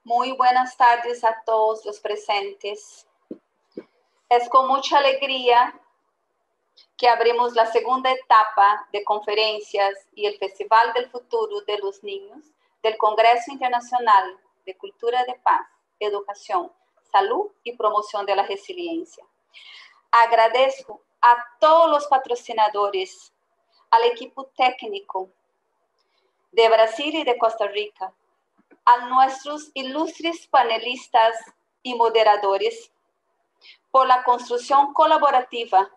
Muy buenas tardes a todos los presentes. Es con mucha alegría que abrimos la segunda etapa de conferencias y el Festival del Futuro de los Niños del Congreso Internacional de Cultura de Paz, Educación, Salud y Promoción de la Resiliencia. Agradezco a todos los patrocinadores, al equipo técnico de Brasil y de Costa Rica, a nuestros ilustres panelistas y moderadores por la construcción colaborativa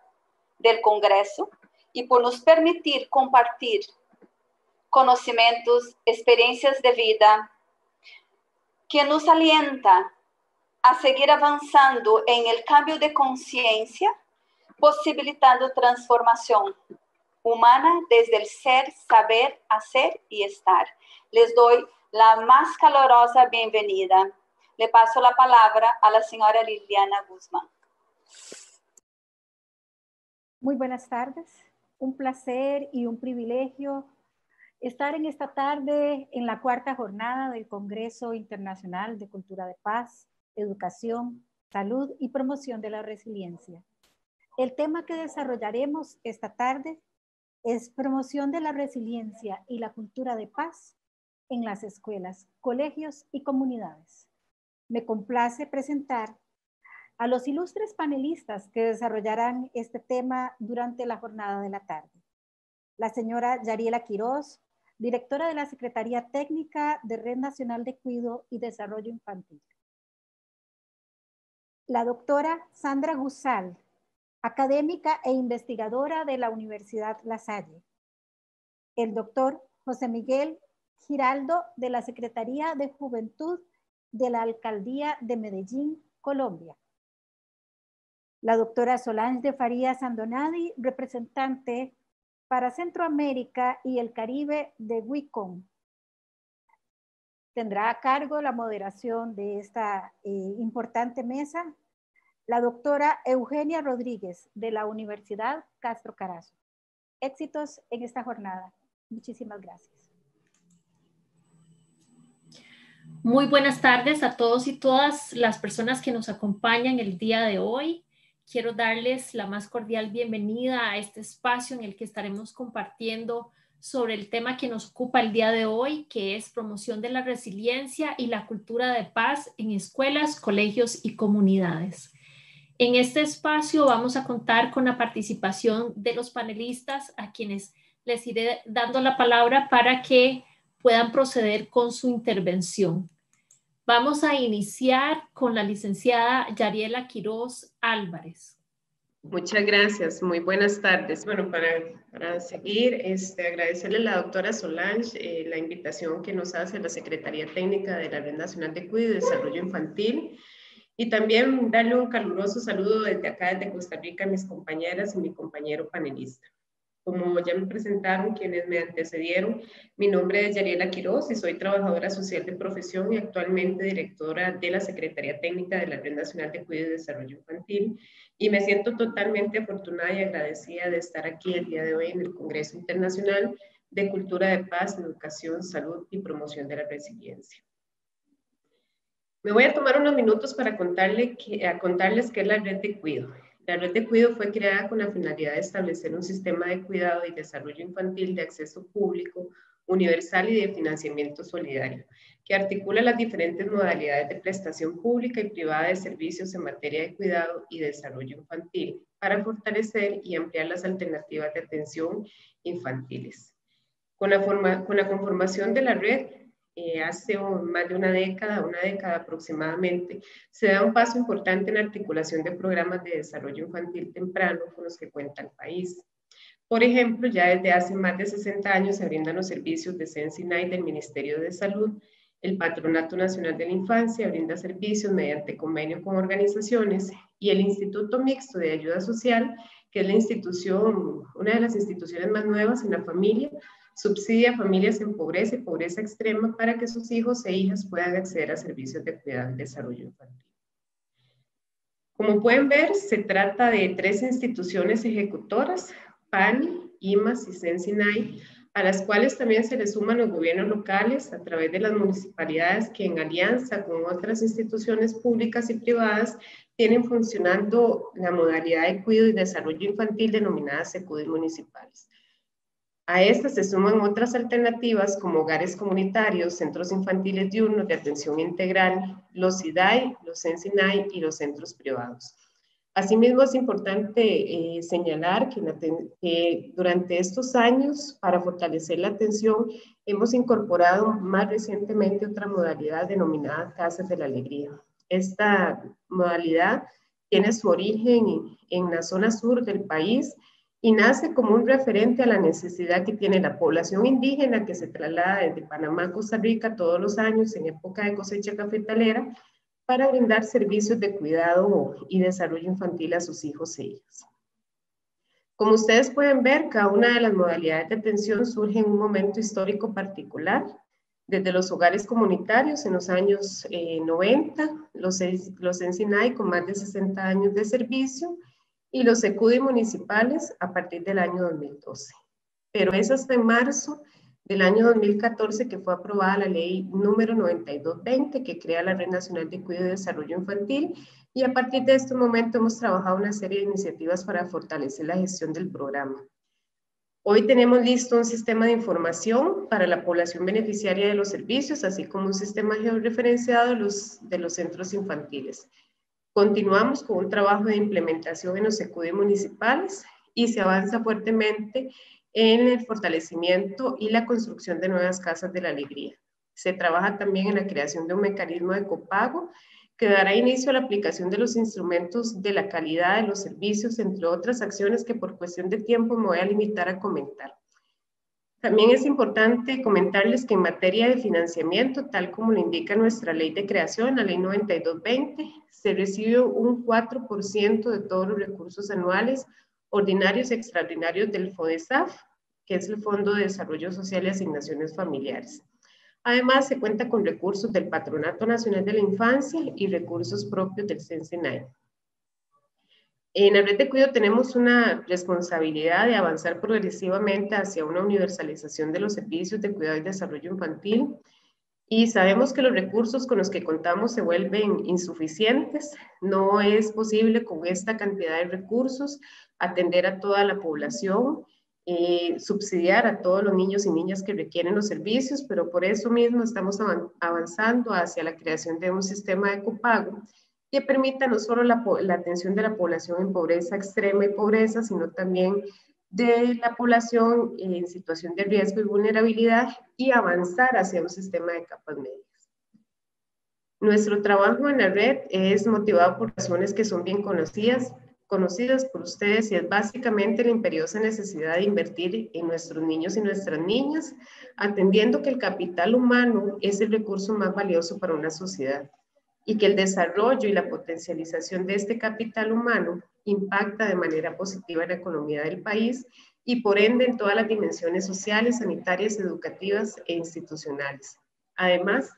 del Congreso y por nos permitir compartir conocimientos, experiencias de vida que nos alienta a seguir avanzando en el cambio de conciencia, posibilitando transformación humana desde el ser, saber, hacer y estar. Les doy la más calurosa bienvenida. Le paso la palabra a la señora Liliana Guzmán. Muy buenas tardes. Un placer y un privilegio estar en esta tarde en la cuarta jornada del Congreso Internacional de Cultura de Paz, Educación, Salud y Promoción de la Resiliencia. El tema que desarrollaremos esta tarde es promoción de la resiliencia y la cultura de paz en las escuelas, colegios y comunidades. Me complace presentar a los ilustres panelistas que desarrollarán este tema durante la jornada de la tarde. La señora Yariela Quiroz, directora de la Secretaría Técnica de Red Nacional de Cuidado y Desarrollo Infantil. La doctora Sandra Gusal, académica e investigadora de la Universidad La Salle. El doctor José Miguel Giraldo, de la Secretaría de Juventud de la Alcaldía de Medellín, Colombia. La doctora Solange de Farías Andonadi, representante para Centroamérica y el Caribe de WICOM. Tendrá a cargo la moderación de esta importante mesa la doctora Eugenia Rodríguez, de la Universidad Castro Carazo. Éxitos en esta jornada. Muchísimas gracias. Muy buenas tardes a todos y todas las personas que nos acompañan el día de hoy. Quiero darles la más cordial bienvenida a este espacio en el que estaremos compartiendo sobre el tema que nos ocupa el día de hoy, que es promoción de la resiliencia y la cultura de paz en escuelas, colegios y comunidades. En este espacio vamos a contar con la participación de los panelistas, a quienes les iré dando la palabra para que puedan proceder con su intervención. Vamos a iniciar con la licenciada Yariela Quiroz Álvarez. Muchas gracias, muy buenas tardes. Bueno, para seguir, agradecerle a la doctora Solange la invitación que nos hace la Secretaría Técnica de la Red Nacional de Cuidado y Desarrollo Infantil, y también darle un caluroso saludo desde acá, desde Costa Rica, a mis compañeras y mi compañero panelista. Como ya me presentaron quienes me antecedieron, mi nombre es Yariela Quiroz y soy trabajadora social de profesión y actualmente directora de la Secretaría Técnica de la Red Nacional de Cuidado y Desarrollo Infantil, y me siento totalmente afortunada y agradecida de estar aquí el día de hoy en el Congreso Internacional de Cultura de Paz, Educación, Salud y Promoción de la Resiliencia. Me voy a tomar unos minutos para contarles qué es la Red de Cuidado. La Red de Cuidado fue creada con la finalidad de establecer un sistema de cuidado y desarrollo infantil de acceso público, universal y de financiamiento solidario, que articula las diferentes modalidades de prestación pública y privada de servicios en materia de cuidado y desarrollo infantil, para fortalecer y ampliar las alternativas de atención infantiles. Con la conformación de la red, hace más de una década aproximadamente, se da un paso importante en la articulación de programas de desarrollo infantil temprano con los que cuenta el país. Por ejemplo, ya desde hace más de 60 años se brindan los servicios de SENSINAI del Ministerio de Salud. El Patronato Nacional de la Infancia brinda servicios mediante convenio con organizaciones, y el Instituto Mixto de Ayuda Social, que es la institución, una de las instituciones más nuevas en la familia, subsidia a familias en pobreza y pobreza extrema para que sus hijos e hijas puedan acceder a servicios de cuidado y desarrollo infantil. Como pueden ver, se trata de 3 instituciones ejecutoras: PANI, IMAS y Sensinay, a las cuales también se le suman los gobiernos locales a través de las municipalidades que en alianza con otras instituciones públicas y privadas tienen funcionando la modalidad de cuidado y desarrollo infantil denominada SECUDI municipales. A estas se suman otras alternativas como hogares comunitarios, centros infantiles diurnos de atención integral, los IDAI, los Sensinay y los centros privados. Asimismo, es importante señalar que durante estos años, para fortalecer la atención, hemos incorporado más recientemente otra modalidad denominada Casas de la Alegría. Esta modalidad tiene su origen en la zona sur del país y nace como un referente a la necesidad que tiene la población indígena que se traslada desde Panamá a Costa Rica todos los años en época de cosecha cafetalera para brindar servicios de cuidado y desarrollo infantil a sus hijos e hijas. Como ustedes pueden ver, cada una de las modalidades de atención surge en un momento histórico particular, desde los hogares comunitarios en los años 90, los Sensinay con más de 60 años de servicio, y los SECUDI municipales a partir del año 2012. Pero es hasta en marzo del año 2014 que fue aprobada la ley número 9220 que crea la Red Nacional de Cuidado y Desarrollo Infantil, y a partir de este momento hemos trabajado una serie de iniciativas para fortalecer la gestión del programa. Hoy tenemos listo un sistema de información para la población beneficiaria de los servicios, así como un sistema georreferenciado de los centros infantiles. Continuamos con un trabajo de implementación en los SECUDI municipales y se avanza fuertemente en el fortalecimiento y la construcción de nuevas casas de la alegría. Se trabaja también en la creación de un mecanismo de copago que dará inicio a la aplicación de los instrumentos de la calidad de los servicios, entre otras acciones que por cuestión de tiempo me voy a limitar a comentar. También es importante comentarles que en materia de financiamiento, tal como lo indica nuestra ley de creación, la ley 9220, se recibe un 4% de todos los recursos anuales ordinarios y extraordinarios del FODESAF, que es el Fondo de Desarrollo Social y Asignaciones Familiares. Además, se cuenta con recursos del Patronato Nacional de la Infancia y recursos propios del Sensinay. En la red de cuidado tenemos una responsabilidad de avanzar progresivamente hacia una universalización de los servicios de cuidado y desarrollo infantil, y sabemos que los recursos con los que contamos se vuelven insuficientes. No es posible con esta cantidad de recursos atender a toda la población, subsidiar a todos los niños y niñas que requieren los servicios, pero por eso mismo estamos avanzando hacia la creación de un sistema de copago que permita no solo la atención de la población en pobreza extrema y pobreza, sino también de la población en situación de riesgo y vulnerabilidad, y avanzar hacia un sistema de capas medias. Nuestro trabajo en la red es motivado por razones que son bien conocidas por ustedes, y es básicamente la imperiosa necesidad de invertir en nuestros niños y nuestras niñas, atendiendo que el capital humano es el recurso más valioso para una sociedad, y que el desarrollo y la potencialización de este capital humano impacta de manera positiva en la economía del país y por ende en todas las dimensiones sociales, sanitarias, educativas e institucionales. Además,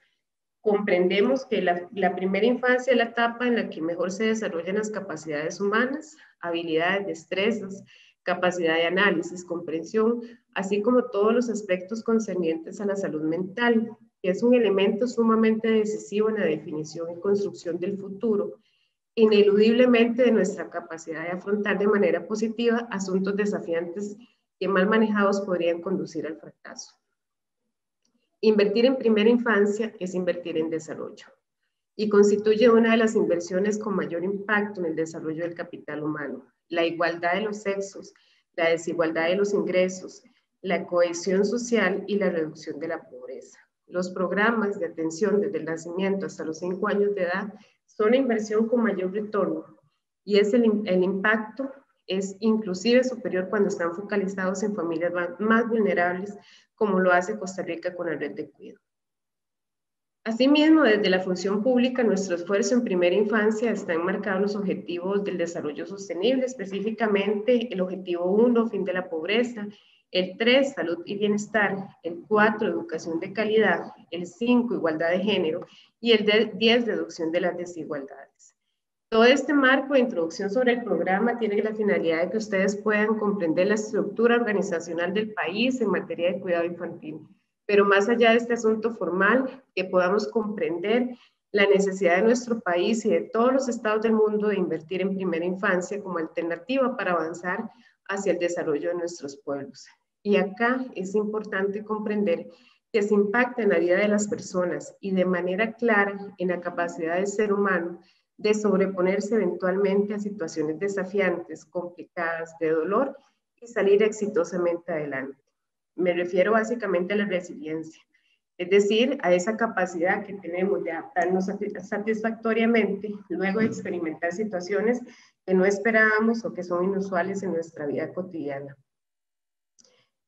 comprendemos que la primera infancia es la etapa en la que mejor se desarrollan las capacidades humanas, habilidades, destrezas, capacidad de análisis, comprensión, así como todos los aspectos concernientes a la salud mental, que es un elemento sumamente decisivo en la definición y construcción del futuro, ineludiblemente de nuestra capacidad de afrontar de manera positiva asuntos desafiantes que mal manejados podrían conducir al fracaso. Invertir en primera infancia es invertir en desarrollo y constituye una de las inversiones con mayor impacto en el desarrollo del capital humano. La igualdad de los sexos, la desigualdad de los ingresos, la cohesión social y la reducción de la pobreza. Los programas de atención desde el nacimiento hasta los 5 años de edad son la inversión con mayor retorno, y el impacto es inclusive superior cuando están focalizados en familias más vulnerables, como lo hace Costa Rica con la red de cuidado. Asimismo, desde la función pública, nuestro esfuerzo en primera infancia está enmarcado en los objetivos del desarrollo sostenible, específicamente el objetivo 1, fin de la pobreza, el 3, salud y bienestar, el 4, educación de calidad, el 5, igualdad de género, y el 10, reducción de las desigualdades. Todo este marco de introducción sobre el programa tiene la finalidad de que ustedes puedan comprender la estructura organizacional del país en materia de cuidado infantil, pero más allá de este asunto formal, que podamos comprender la necesidad de nuestro país y de todos los estados del mundo de invertir en primera infancia como alternativa para avanzar hacia el desarrollo de nuestros pueblos. Y acá es importante comprender que se impacta en la vida de las personas y de manera clara en la capacidad del ser humano de sobreponerse eventualmente a situaciones desafiantes, complicadas, de dolor y salir exitosamente adelante. Me refiero básicamente a la resiliencia, es decir, a esa capacidad que tenemos de adaptarnos satisfactoriamente luego de experimentar situaciones que no esperábamos o que son inusuales en nuestra vida cotidiana.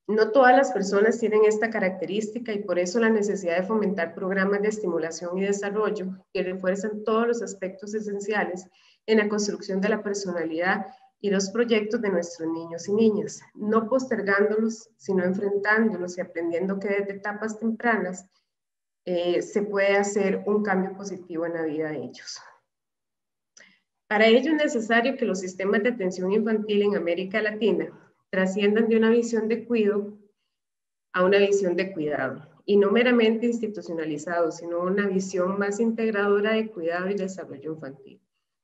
No todas las personas tienen esta característica y por eso la necesidad de fomentar programas de estimulación y desarrollo que refuerzan todos los aspectos esenciales en la construcción de la personalidad y los proyectos de nuestros niños y niñas, no postergándolos, sino enfrentándolos y aprendiendo que desde etapas tempranas se puede hacer un cambio positivo en la vida de ellos. Para ello es necesario que los sistemas de atención infantil en América Latina trasciendan de una visión de cuidado a una visión de cuidado, y no meramente institucionalizado, sino una visión más integradora de cuidado y desarrollo infantil.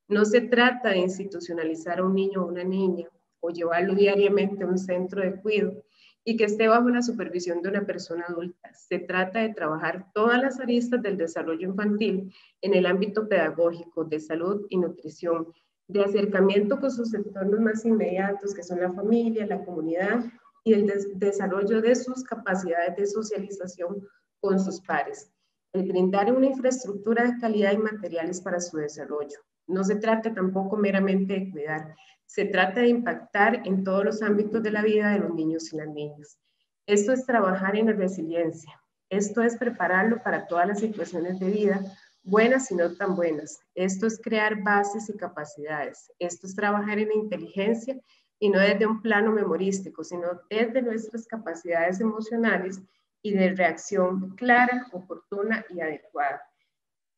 No se trata de institucionalizar a un niño o una niña, o llevarlo diariamente a un centro de cuidado y que esté bajo la supervisión de una persona adulta. Se trata de trabajar todas las aristas del desarrollo infantil en el ámbito pedagógico, de salud y nutrición, de acercamiento con sus entornos más inmediatos, que son la familia, la comunidad, y el desarrollo de sus capacidades de socialización con sus pares. El brindar una infraestructura de calidad y materiales para su desarrollo. No se trata tampoco meramente de cuidar, se trata de impactar en todos los ámbitos de la vida de los niños y las niñas. Esto es trabajar en la resiliencia. Esto es prepararlo para todas las situaciones de vida, buenas y no tan buenas. Esto es crear bases y capacidades. Esto es trabajar en la inteligencia y no desde un plano memorístico, sino desde nuestras capacidades emocionales y de reacción clara, oportuna y adecuada.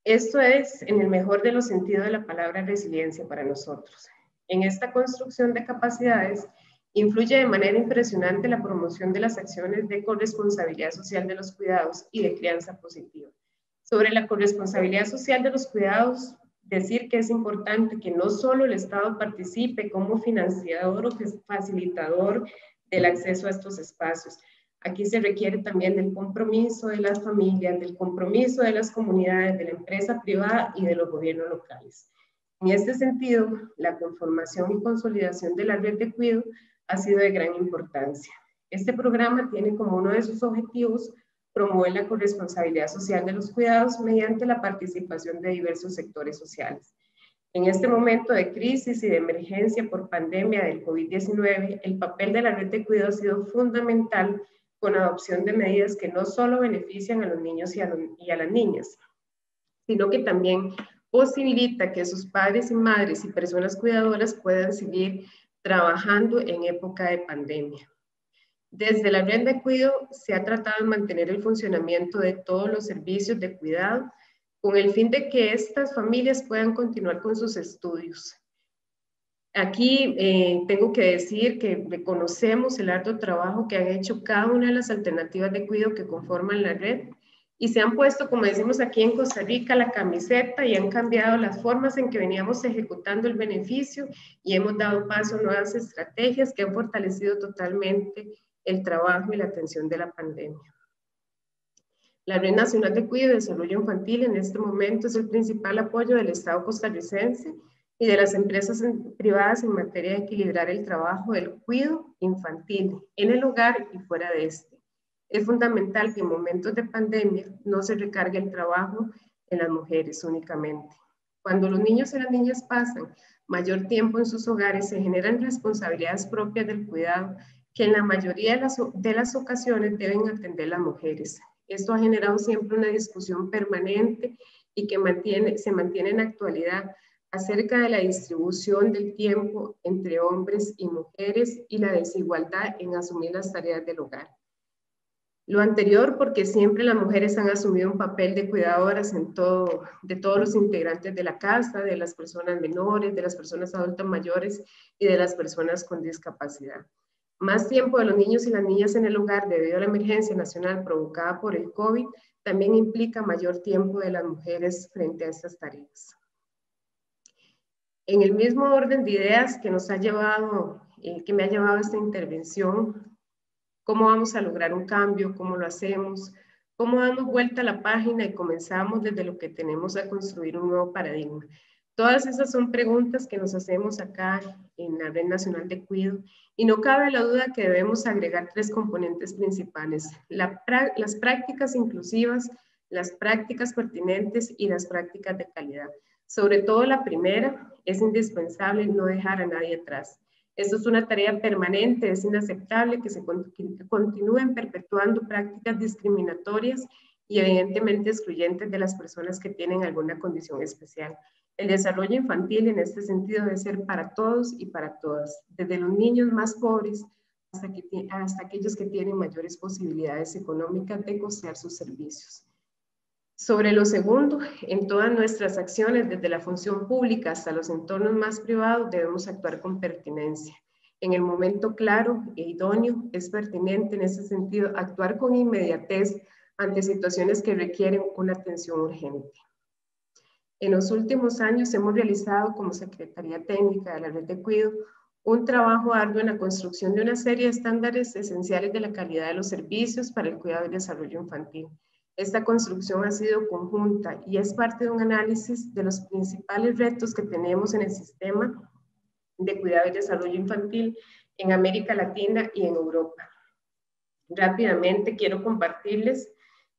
Esto es, en el mejor de los sentidos de la palabra, resiliencia para nosotros. En esta construcción de capacidades, influye de manera impresionante la promoción de las acciones de corresponsabilidad social de los cuidados y de crianza positiva. Sobre la corresponsabilidad social de los cuidados, decir que es importante que no solo el Estado participe como financiador o facilitador del acceso a estos espacios. Aquí se requiere también del compromiso de las familias, del compromiso de las comunidades, de la empresa privada y de los gobiernos locales. En este sentido, la conformación y consolidación de la red de cuidado ha sido de gran importancia. Este programa tiene como uno de sus objetivos promover la corresponsabilidad social de los cuidados mediante la participación de diversos sectores sociales. En este momento de crisis y de emergencia por pandemia del COVID-19, el papel de la red de cuidado ha sido fundamental con la adopción de medidas que no solo benefician a los niños y a las niñas, sino que también posibilita que sus padres y madres y personas cuidadoras puedan seguir trabajando en época de pandemia. Desde la red de cuidado se ha tratado de mantener el funcionamiento de todos los servicios de cuidado con el fin de que estas familias puedan continuar con sus estudios. Aquí tengo que decir que reconocemos el arduo trabajo que han hecho cada una de las alternativas de cuidado que conforman la red y se han puesto, como decimos aquí en Costa Rica, la camiseta y han cambiado las formas en que veníamos ejecutando el beneficio y hemos dado paso a nuevas estrategias que han fortalecido totalmente el trabajo y la atención de la pandemia. La Red Nacional de Cuidado y Desarrollo Infantil en este momento es el principal apoyo del Estado costarricense y de las empresas privadas en materia de equilibrar el trabajo del cuidado infantil en el hogar y fuera de este. Es fundamental que en momentos de pandemia no se recargue el trabajo en las mujeres únicamente. Cuando los niños y las niñas pasan mayor tiempo en sus hogares, se generan responsabilidades propias del cuidado que en la mayoría de las ocasiones deben atender las mujeres. Esto ha generado siempre una discusión permanente y que se mantiene en la actualidad acerca de la distribución del tiempo entre hombres y mujeres y la desigualdad en asumir las tareas del hogar. Lo anterior porque siempre las mujeres han asumido un papel de cuidadoras de todos los integrantes de la casa, de las personas menores, de las personas adultas mayores y de las personas con discapacidad. Más tiempo de los niños y las niñas en el hogar debido a la emergencia nacional provocada por el COVID también implica mayor tiempo de las mujeres frente a estas tareas. En el mismo orden de ideas que nos ha llevado, que me ha llevado a esta intervención, ¿cómo vamos a lograr un cambio? ¿Cómo lo hacemos? ¿Cómo damos vuelta a la página y comenzamos desde lo que tenemos a construir un nuevo paradigma? Todas esas son preguntas que nos hacemos acá en la Red Nacional de Cuido y no cabe la duda que debemos agregar 3 componentes principales: las prácticas inclusivas, las prácticas pertinentes y las prácticas de calidad. Sobre todo la primera, es indispensable no dejar a nadie atrás. Esto es una tarea permanente, es inaceptable que se continúen perpetuando prácticas discriminatorias y evidentemente excluyentes de las personas que tienen alguna condición especial. El desarrollo infantil en este sentido debe ser para todos y para todas, desde los niños más pobres hasta aquellos que tienen mayores posibilidades económicas de costear sus servicios. Sobre lo segundo, en todas nuestras acciones, desde la función pública hasta los entornos más privados, debemos actuar con pertinencia. En el momento claro e idóneo, es pertinente en ese sentido actuar con inmediatez ante situaciones que requieren una atención urgente. En los últimos años hemos realizado como Secretaría Técnica de la Red de Cuido un trabajo arduo en la construcción de una serie de estándares esenciales de la calidad de los servicios para el cuidado y desarrollo infantil. Esta construcción ha sido conjunta y es parte de un análisis de los principales retos que tenemos en el sistema de cuidado y desarrollo infantil en América Latina y en Europa. Rápidamente quiero compartirles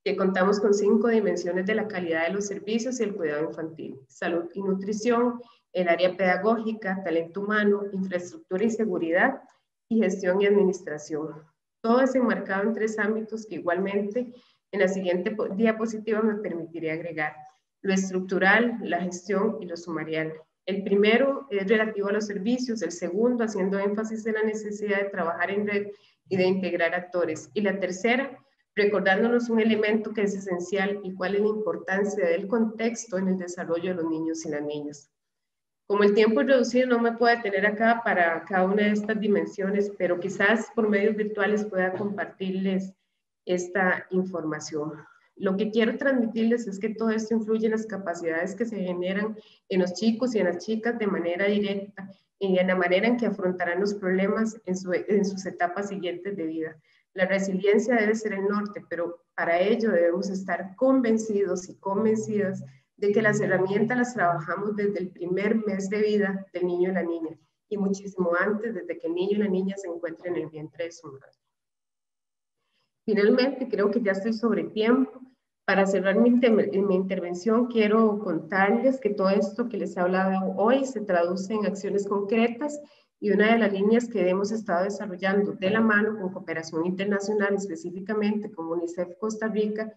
que contamos con 5 dimensiones de la calidad de los servicios y el cuidado infantil: salud y nutrición, el área pedagógica, talento humano, infraestructura y seguridad, y gestión y administración. Todo es enmarcado en 3 ámbitos que igualmente en la siguiente diapositiva me permitiré agregar: lo estructural, la gestión y lo sumarial. El primero es relativo a los servicios, el segundo haciendo énfasis en la necesidad de trabajar en red y de integrar actores, y la tercera recordándonos un elemento que es esencial y cuál es la importancia del contexto en el desarrollo de los niños y las niñas. Como el tiempo es reducido, no me puedo detener acá para cada una de estas dimensiones, pero quizás por medios virtuales pueda compartirles esta información. Lo que quiero transmitirles es que todo esto influye en las capacidades que se generan en los chicos y en las chicas de manera directa y en la manera en que afrontarán los problemas en sus etapas siguientes de vida. La resiliencia debe ser el norte, pero para ello debemos estar convencidos y convencidas de que las herramientas las trabajamos desde el primer mes de vida del niño y la niña, y muchísimo antes, desde que el niño y la niña se encuentren en el vientre de su madre. Finalmente, creo que ya estoy sobre tiempo. Para cerrar mi intervención, quiero contarles que todo esto que les he hablado hoy se traduce en acciones concretas, y una de las líneas que hemos estado desarrollando de la mano con cooperación internacional, específicamente con UNICEF Costa Rica,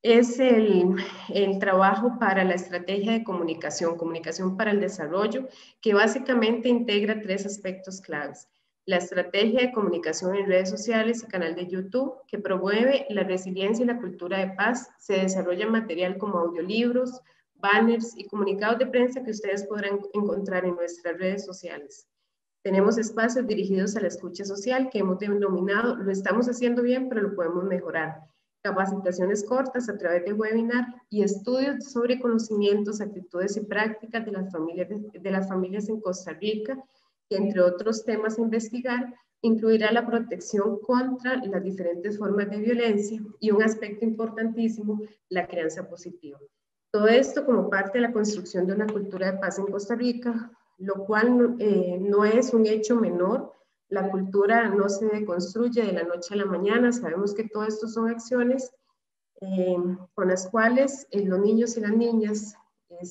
es el trabajo para la estrategia de comunicación para el desarrollo, que básicamente integra 3 aspectos claves: la estrategia de comunicación en redes sociales y canal de YouTube, que promueve la resiliencia y la cultura de paz. Se desarrolla material como audiolibros, banners y comunicados de prensa que ustedes podrán encontrar en nuestras redes sociales. Tenemos espacios dirigidos a la escucha social que hemos denominado "Lo estamos haciendo bien, pero lo podemos mejorar". Capacitaciones cortas a través de webinar y estudios sobre conocimientos, actitudes y prácticas de las familias en Costa Rica, que entre otros temas a investigar, incluirá la protección contra las diferentes formas de violencia y un aspecto importantísimo, la crianza positiva. Todo esto como parte de la construcción de una cultura de paz en Costa Rica, lo cual no es un hecho menor. La cultura no se deconstruye de la noche a la mañana. Sabemos que todo esto son acciones con las cuales los niños y las niñas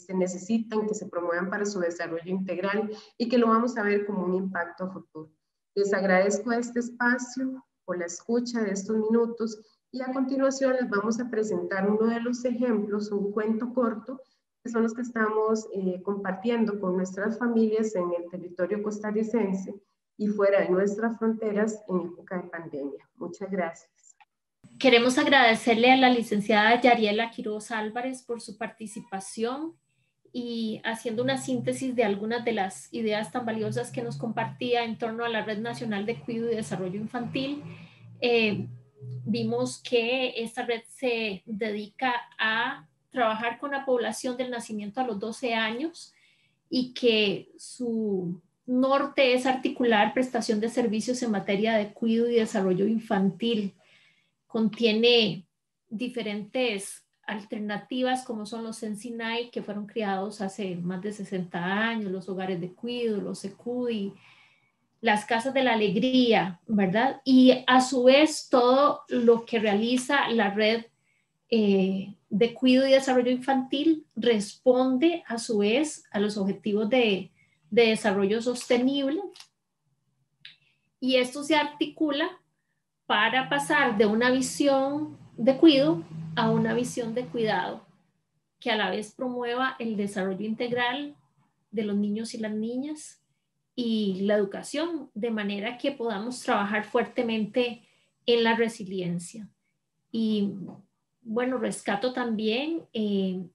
necesitan que se promuevan para su desarrollo integral y que lo vamos a ver como un impacto a futuro. Les agradezco este espacio por la escucha de estos minutos, y a continuación les vamos a presentar uno de los ejemplos, un cuento corto, que son los que estamos compartiendo con nuestras familias en el territorio costarricense y fuera de nuestras fronteras en época de pandemia. Muchas gracias. Queremos agradecerle a la licenciada Yariela Quiroz Álvarez por su participación y haciendo una síntesis de algunas de las ideas tan valiosas que nos compartía en torno a la Red Nacional de Cuidado y Desarrollo Infantil. Vimos que esta red se dedica a trabajar con la población del nacimiento a los 12 años y que su norte es articular prestación de servicios en materia de cuidado y desarrollo infantil. Contiene diferentes alternativas como son los Sensinay, que fueron creados hace más de 60 años, los hogares de cuidado, los ECUDI, las casas de la alegría, ¿verdad? Y a su vez todo lo que realiza la red de cuidado y desarrollo infantil responde a su vez a los objetivos de desarrollo sostenible, y esto se articula para pasar de una visión de cuidado a una visión de cuidado que a la vez promueva el desarrollo integral de los niños y las niñas y la educación, de manera que podamos trabajar fuertemente en la resiliencia. Y bueno, rescato también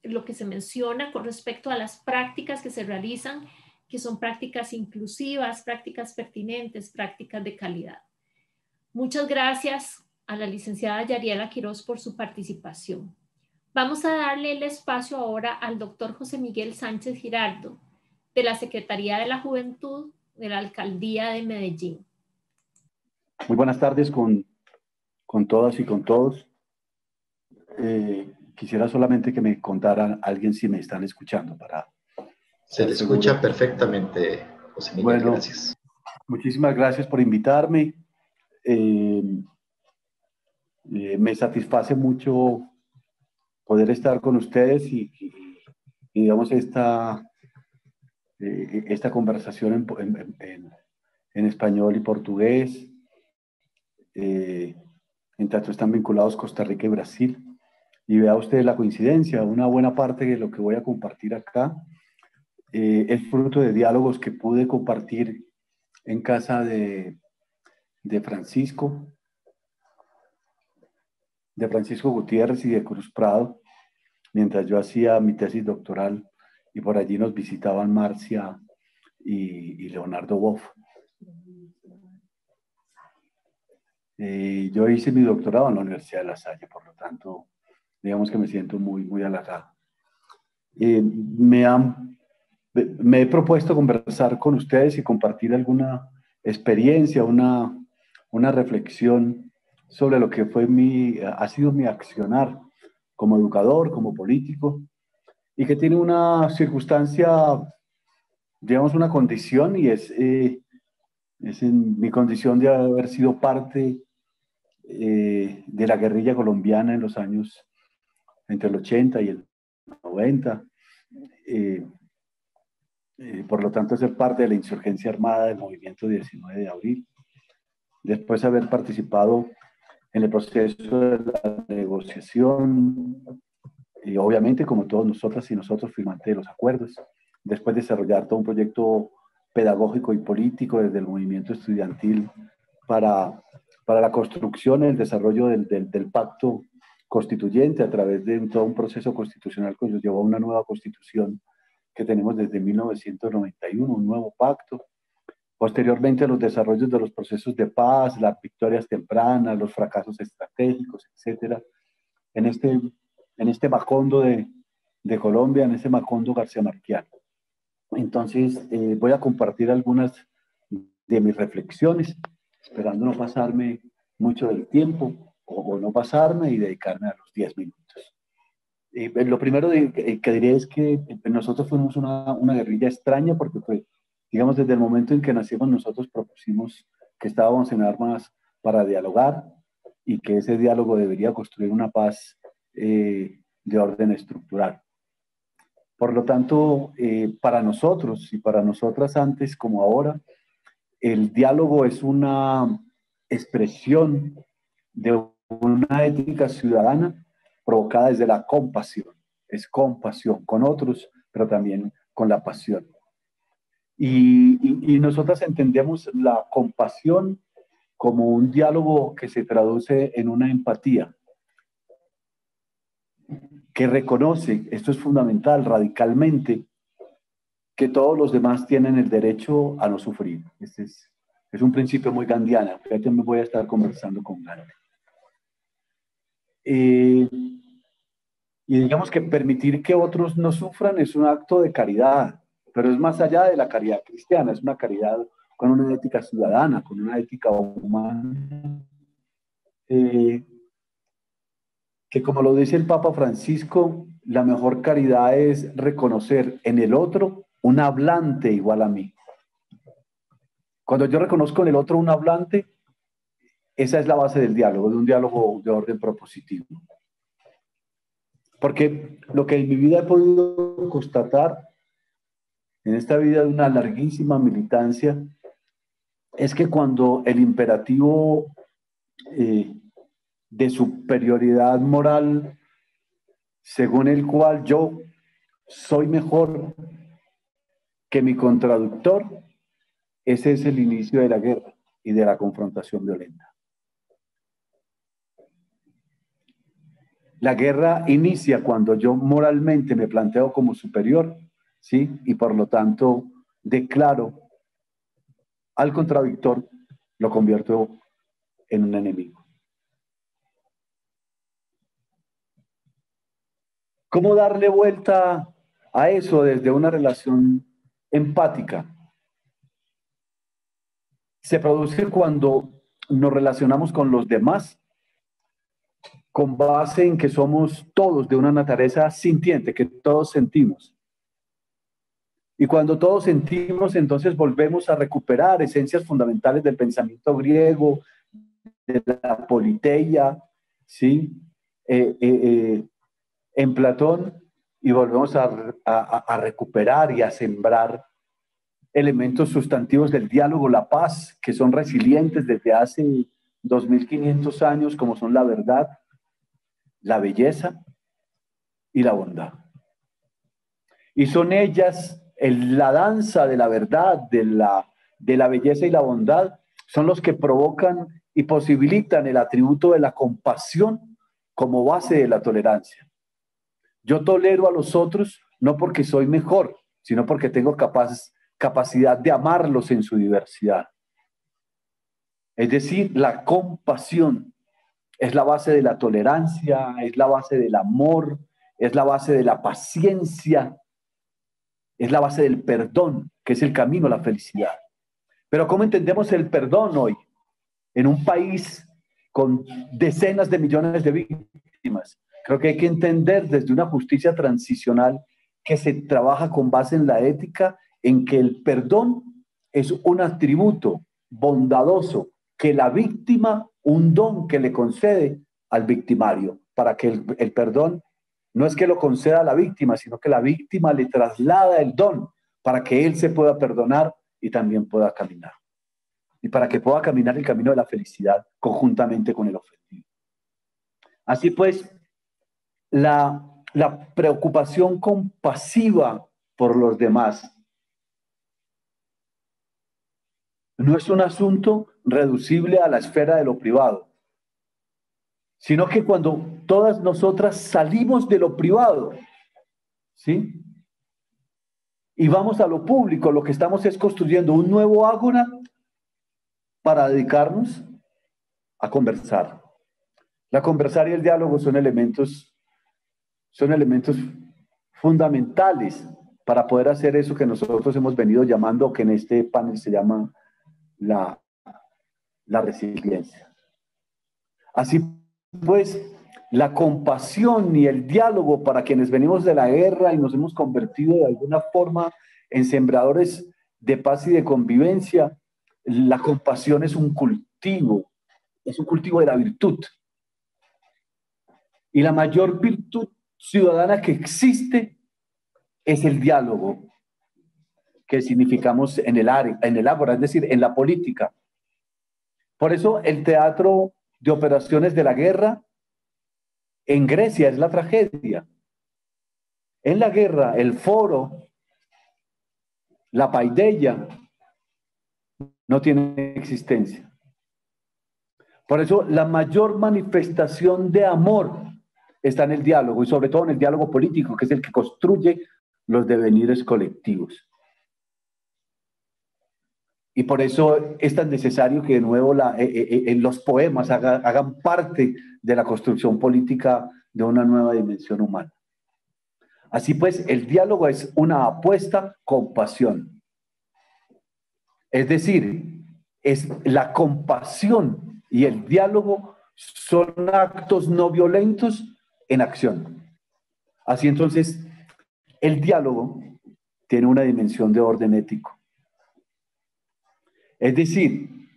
lo que se menciona con respecto a las prácticas que se realizan, que son prácticas inclusivas, prácticas pertinentes, prácticas de calidad. Muchas gracias a la licenciada Yariela Quiroz por su participación. Vamos a darle el espacio ahora al doctor José Miguel Sánchez Giraldo, de la Secretaría de la Juventud de la Alcaldía de Medellín. Muy buenas tardes con todas y con todos. Quisiera solamente que me contaran alguien si me están escuchando para... Se le escucha perfectamente, José Miguel, bueno, gracias. Muchísimas gracias por invitarme. Me satisface mucho poder estar con ustedes y digamos, esta conversación en español y portugués. En tanto están vinculados Costa Rica y Brasil. Y vea usted la coincidencia, una buena parte de lo que voy a compartir acá es fruto de diálogos que pude compartir en casa de Francisco Gutiérrez y de Cruz Prado, mientras yo hacía mi tesis doctoral, y por allí nos visitaban Marcia y Leonardo Boff. Yo hice mi doctorado en la Universidad de La Salle, por lo tanto, digamos que me siento muy halagado. Me he propuesto conversar con ustedes y compartir alguna experiencia, una reflexión sobre lo que ha sido mi accionar como educador, como político, y que tiene una circunstancia, digamos, una condición, y es en mi condición de haber sido parte de la guerrilla colombiana en los años entre el 80 y el 90. Por lo tanto, ser parte de la insurgencia armada del movimiento 19 de abril. Después haber participado en el proceso de la negociación, y obviamente, como todos nosotras y nosotros, firmantes de los acuerdos. Después desarrollar todo un proyecto pedagógico y político desde el movimiento estudiantil para la construcción y el desarrollo del pacto constituyente a través de todo un proceso constitucional que nos llevó a una nueva constitución que tenemos desde 1991, un nuevo pacto. Posteriormente, los desarrollos de los procesos de paz, las victorias tempranas, los fracasos estratégicos, etcétera, en este Macondo de Colombia, en ese Macondo garcía-marquiano. Entonces, voy a compartir algunas de mis reflexiones, esperando no pasarme mucho del tiempo, o no pasarme y dedicarme a los 10 minutos. Lo primero que diré es que nosotros fuimos una guerrilla extraña, porque pues, digamos, desde el momento en que nacimos nosotros propusimos que estábamos en armas para dialogar y que ese diálogo debería construir una paz de orden estructural. Por lo tanto, para nosotros y para nosotras antes como ahora, el diálogo es una expresión de una ética ciudadana provocada desde la compasión. Es compasión con otros, pero también con la pasión. Y nosotras entendemos la compasión como un diálogo que se traduce en una empatía, que reconoce, esto es fundamental, radicalmente, que todos los demás tienen el derecho a no sufrir. Este es un principio muy gandhiano. Ya también voy a estar conversando con Gandhi. Y digamos que permitir que otros no sufran es un acto de caridad, pero es más allá de la caridad cristiana, es una caridad con una ética ciudadana, con una ética humana, que como lo dice el Papa Francisco, la mejor caridad es reconocer en el otro un hablante igual a mí. Cuando yo reconozco en el otro un hablante, esa es la base del diálogo, de un diálogo de orden propositivo. Porque lo que en mi vida he podido constatar, en esta vida de una larguísima militancia, es que cuando el imperativo de superioridad moral, según el cual yo soy mejor que mi contradictor, ese es el inicio de la guerra y de la confrontación violenta. La guerra inicia cuando yo moralmente me planteo como superior, ¿sí? Y por lo tanto declaro al contradictor, lo convierto en un enemigo. ¿Cómo darle vuelta a eso desde una relación empática? Se produce cuando nos relacionamos con los demás con base en que somos todos de una naturaleza sintiente, que todos sentimos. Y cuando todos sentimos, entonces volvemos a recuperar esencias fundamentales del pensamiento griego, de la politeia, ¿sí? En Platón, y volvemos a recuperar y a sembrar elementos sustantivos del diálogo, la paz, que son resilientes desde hace 2500 años, como son la verdad, la belleza y la bondad. Y son ellas, la danza de la verdad, de la belleza y la bondad, son los que provocan y posibilitan el atributo de la compasión como base de la tolerancia. Yo tolero a los otros no porque soy mejor, sino porque tengo capacidad de amarlos en su diversidad. Es decir, la compasión es la base de la tolerancia, es la base del amor, es la base de la paciencia, es la base del perdón, que es el camino a la felicidad. Pero ¿cómo entendemos el perdón hoy? En un país con decenas de millones de víctimas. Creo que hay que entender desde una justicia transicional que se trabaja con base en la ética, en que el perdón es un atributo bondadoso que la víctima, un don que le concede al victimario, para que el perdón no es que lo conceda a la víctima, sino que la víctima le traslada el don para que él se pueda perdonar y también pueda caminar. Y para que pueda caminar el camino de la felicidad conjuntamente con el ofendido. Así pues, la preocupación compasiva por los demás no es un asunto reducible a la esfera de lo privado, sino que cuando todas nosotras salimos de lo privado, ¿sí? Y vamos a lo público, lo que estamos es construyendo un nuevo ágora para dedicarnos a conversar. La conversar y el diálogo son elementos fundamentales para poder hacer eso que nosotros hemos venido llamando, que en este panel se llama la resiliencia. Así pues, la compasión y el diálogo para quienes venimos de la guerra y nos hemos convertido de alguna forma en sembradores de paz y de convivencia, la compasión es un cultivo de la virtud. Y la mayor virtud ciudadana que existe es el diálogo, que significamos en el ágora, es decir, en la política. Por eso el teatro de operaciones de la guerra en Grecia es la tragedia. En la guerra, el foro, la paideia, no tiene existencia. Por eso la mayor manifestación de amor está en el diálogo y sobre todo en el diálogo político, que es el que construye los devenires colectivos. Y por eso es tan necesario que de nuevo los poemas hagan parte de la construcción política de una nueva dimensión humana. Así pues, el diálogo es una apuesta con pasión. Es decir, es la compasión y el diálogo son actos no violentos en acción. Así entonces, el diálogo tiene una dimensión de orden ético. Es decir,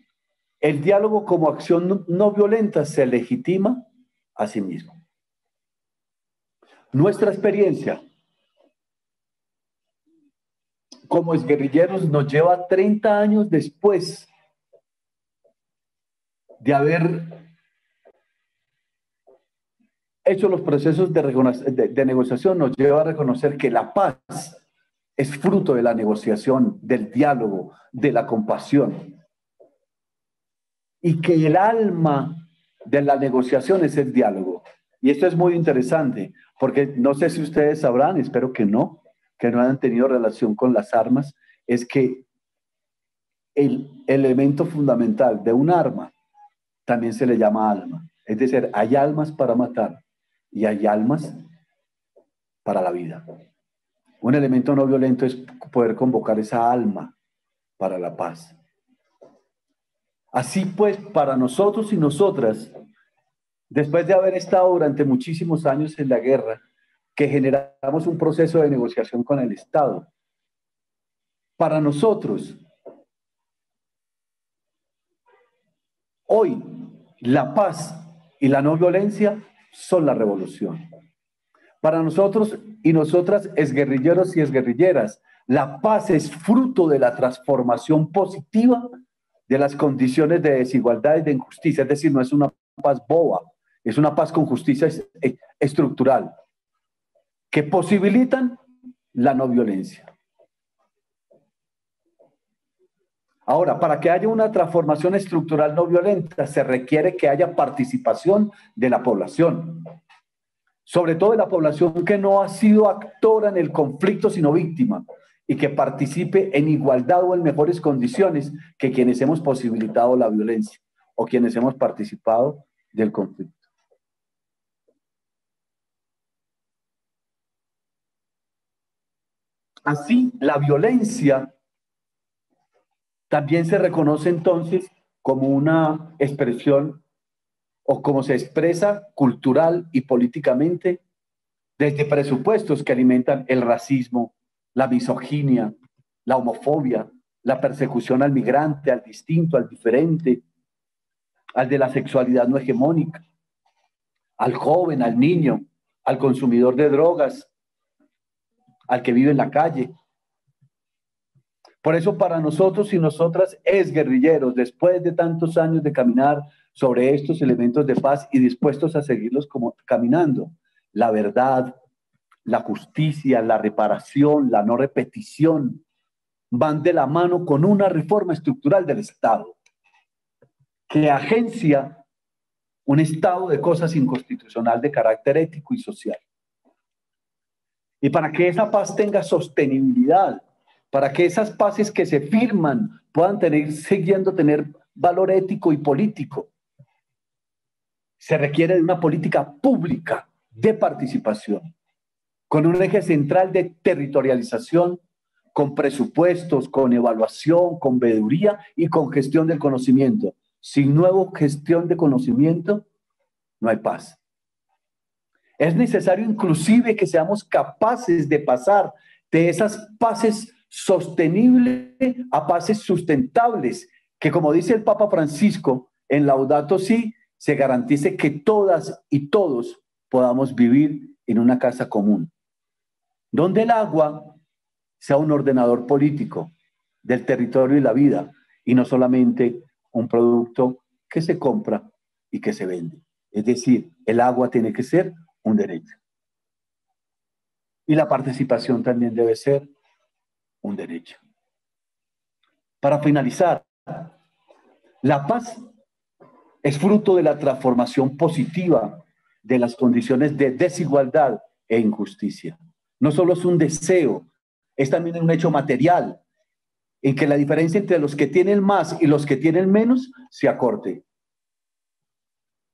el diálogo como acción no violenta se legitima a sí mismo. Nuestra experiencia como exguerrilleros nos lleva 30 años después de haber hecho los procesos de negociación, nos lleva a reconocer que la paz es fruto de la negociación, del diálogo, de la compasión. Y que el alma de la negociación es el diálogo. Y esto es muy interesante, porque no sé si ustedes sabrán, espero que no hayan tenido relación con las armas, es que el elemento fundamental de un arma también se le llama alma. Es decir, hay almas para matar y hay almas para la vida. Un elemento no violento es poder convocar esa alma para la paz. Así pues, para nosotros y nosotras, después de haber estado durante muchísimos años en la guerra, que generamos un proceso de negociación con el Estado, para nosotros, hoy, la paz y la no violencia son la revolución. Para nosotros y nosotras, exguerrilleros y exguerrilleras, la paz es fruto de la transformación positiva de las condiciones de desigualdad y de injusticia. Es decir, no es una paz boba, es una paz con justicia estructural, que posibilitan la no violencia. Ahora, para que haya una transformación estructural no violenta, se requiere que haya participación de la población, sobre todo de la población que no ha sido actora en el conflicto, sino víctima, y que participe en igualdad o en mejores condiciones que quienes hemos posibilitado la violencia o quienes hemos participado del conflicto. Así, la violencia también se reconoce entonces como una expresión o como se expresa cultural y políticamente desde presupuestos que alimentan el racismo, la misoginia, la homofobia, la persecución al migrante, al distinto, al diferente, al de la sexualidad no hegemónica, al joven, al niño, al consumidor de drogas, al que vive en la calle. Por eso para nosotros y nosotras exguerrilleros, después de tantos años de caminar sobre estos elementos de paz y dispuestos a seguirlos caminando, la verdad, la justicia, la reparación, la no repetición, van de la mano con una reforma estructural del Estado que agencia un estado de cosas inconstitucional de carácter ético y social. Y para que esa paz tenga sostenibilidad, para que esas paces que se firman puedan tener valor ético y político, se requiere de una política pública de participación, con un eje central de territorialización, con presupuestos, con evaluación, con veeduría y con gestión del conocimiento. Sin nueva gestión de conocimiento, no hay paz. Es necesario inclusive que seamos capaces de pasar de esas paces sostenibles a paces sustentables, que como dice el Papa Francisco en Laudato Si, se garantice que todas y todos podamos vivir en una casa común, donde el agua sea un ordenador político del territorio y la vida, y no solamente un producto que se compra y que se vende. Es decir, el agua tiene que ser un derecho. Y la participación también debe ser un derecho. Para finalizar, la paz es fruto de la transformación positiva de las condiciones de desigualdad e injusticia. No solo es un deseo, es también un hecho material, en que la diferencia entre los que tienen más y los que tienen menos se acorte.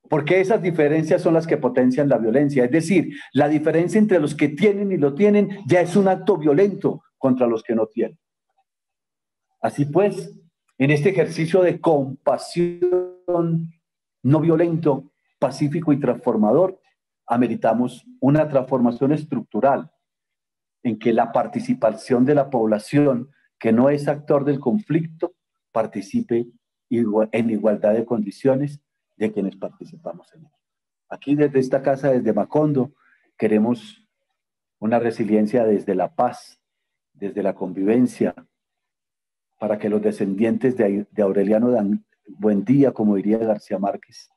Porque esas diferencias son las que potencian la violencia. Es decir, la diferencia entre los que tienen y lo tienen ya es un acto violento contra los que no tienen. Así pues, en este ejercicio de compasión no violento, pacífico y transformador, ameritamos una transformación estructural en que la participación de la población que no es actor del conflicto participe en igualdad de condiciones de quienes participamos en él. Aquí desde esta casa, desde Macondo, queremos una resiliencia desde la paz, desde la convivencia, para que los descendientes de Aureliano Buendía, como diría García Márquez,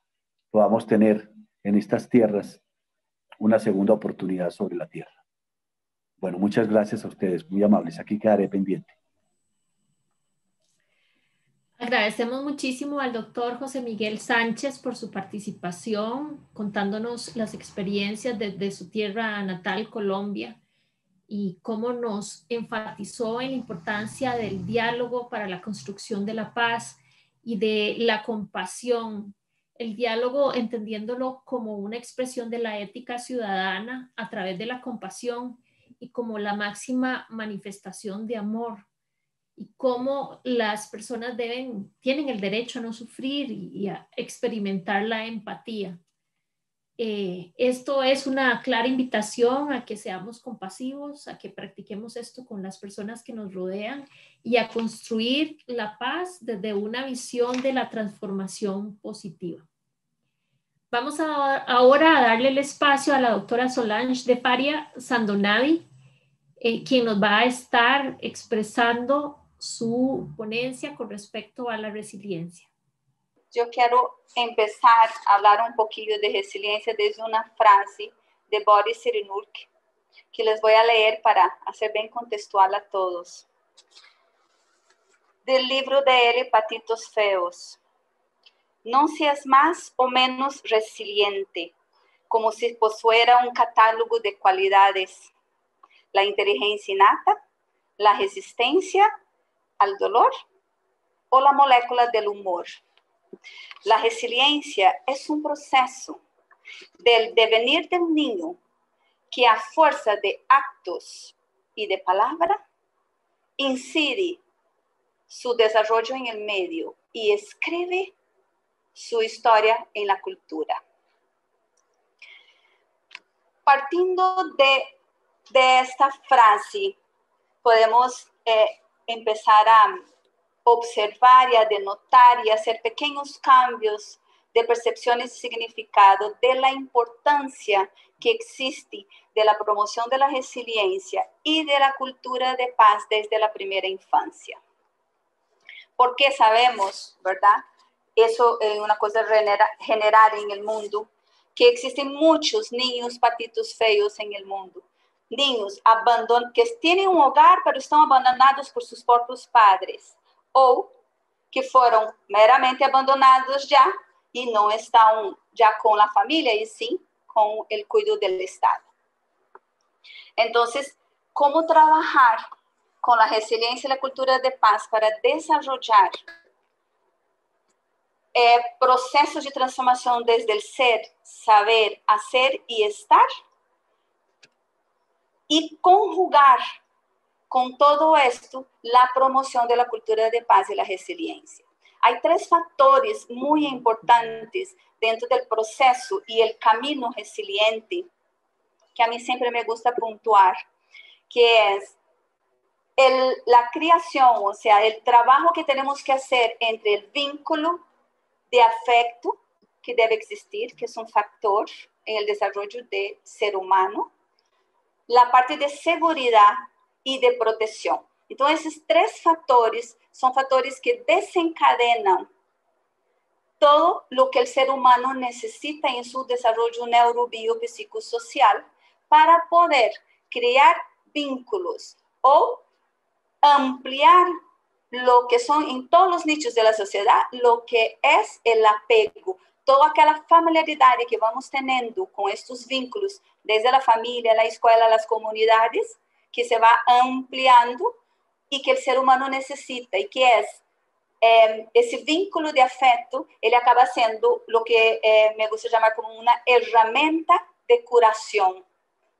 podamos tener en estas tierras una segunda oportunidad sobre la tierra. Bueno, muchas gracias a ustedes, muy amables. Aquí quedaré pendiente. Agradecemos muchísimo al doctor José Miguel Sánchez por su participación, contándonos las experiencias desde su tierra natal, Colombia, y cómo nos enfatizó en la importancia del diálogo para la construcción de la paz y de la compasión. El diálogo entendiéndolo como una expresión de la ética ciudadana a través de la compasión y como la máxima manifestación de amor, y cómo las personas tienen el derecho a no sufrir y a experimentar la empatía. Esto es una clara invitación a que seamos compasivos, a que practiquemos esto con las personas que nos rodean y a construir la paz desde una visión de la transformación positiva. Vamos ahora a darle el espacio a la doctora Solange de Faria Sandonavi, quien nos va a estar expresando su ponencia con respecto a la resiliencia. Yo quiero empezar a hablar un poquillo de resiliencia desde una frase de Boris Cyrulnik, que les voy a leer para hacer bien contextual a todos. Del libro de él, Patitos Feos. No seas más o menos resiliente, como si poseera un catálogo de cualidades. La inteligencia innata, la resistencia al dolor o la molécula del humor. La resiliencia es un proceso del devenir del niño que a fuerza de actos y de palabra incide su desarrollo en el medio y escribe su historia en la cultura. Partiendo de esta frase, podemos empezar a observar y a denotar y hacer pequeños cambios de percepciones y significado de la importancia que existe de la promoción de la resiliencia y de la cultura de paz desde la primera infancia. Porque sabemos, ¿verdad? Eso es una cosa general en el mundo, que existen muchos niños patitos feos en el mundo. Niños que tienen un hogar, pero están abandonados por sus propios padres. O que foram meramente abandonados já e não estão já com a família, e sim com o cuidado do Estado. Então, como trabalhar com a resiliência e a cultura de paz para desenvolver processos de transformação desde o ser, saber, hacer e estar, e conjugar con todo esto, la promoción de la cultura de paz y la resiliencia. Hay tres factores muy importantes dentro del proceso y el camino resiliente que a mí siempre me gusta puntuar, que es la creación, o sea, el trabajo que tenemos que hacer entre el vínculo de afecto que debe existir, que es un factor en el desarrollo del ser humano, la parte de seguridad y de protección. Entonces, esos tres factores son factores que desencadenan todo lo que el ser humano necesita en su desarrollo neurobiopsicosocial para poder crear vínculos o ampliar lo que son en todos los nichos de la sociedad, lo que es el apego, toda aquella familiaridad que vamos teniendo con estos vínculos, desde la familia, la escuela, las comunidades, que se va ampliando y que el ser humano necesita, y que es ese vínculo de afecto, ele acaba siendo lo que me gusta llamar como una herramienta de curación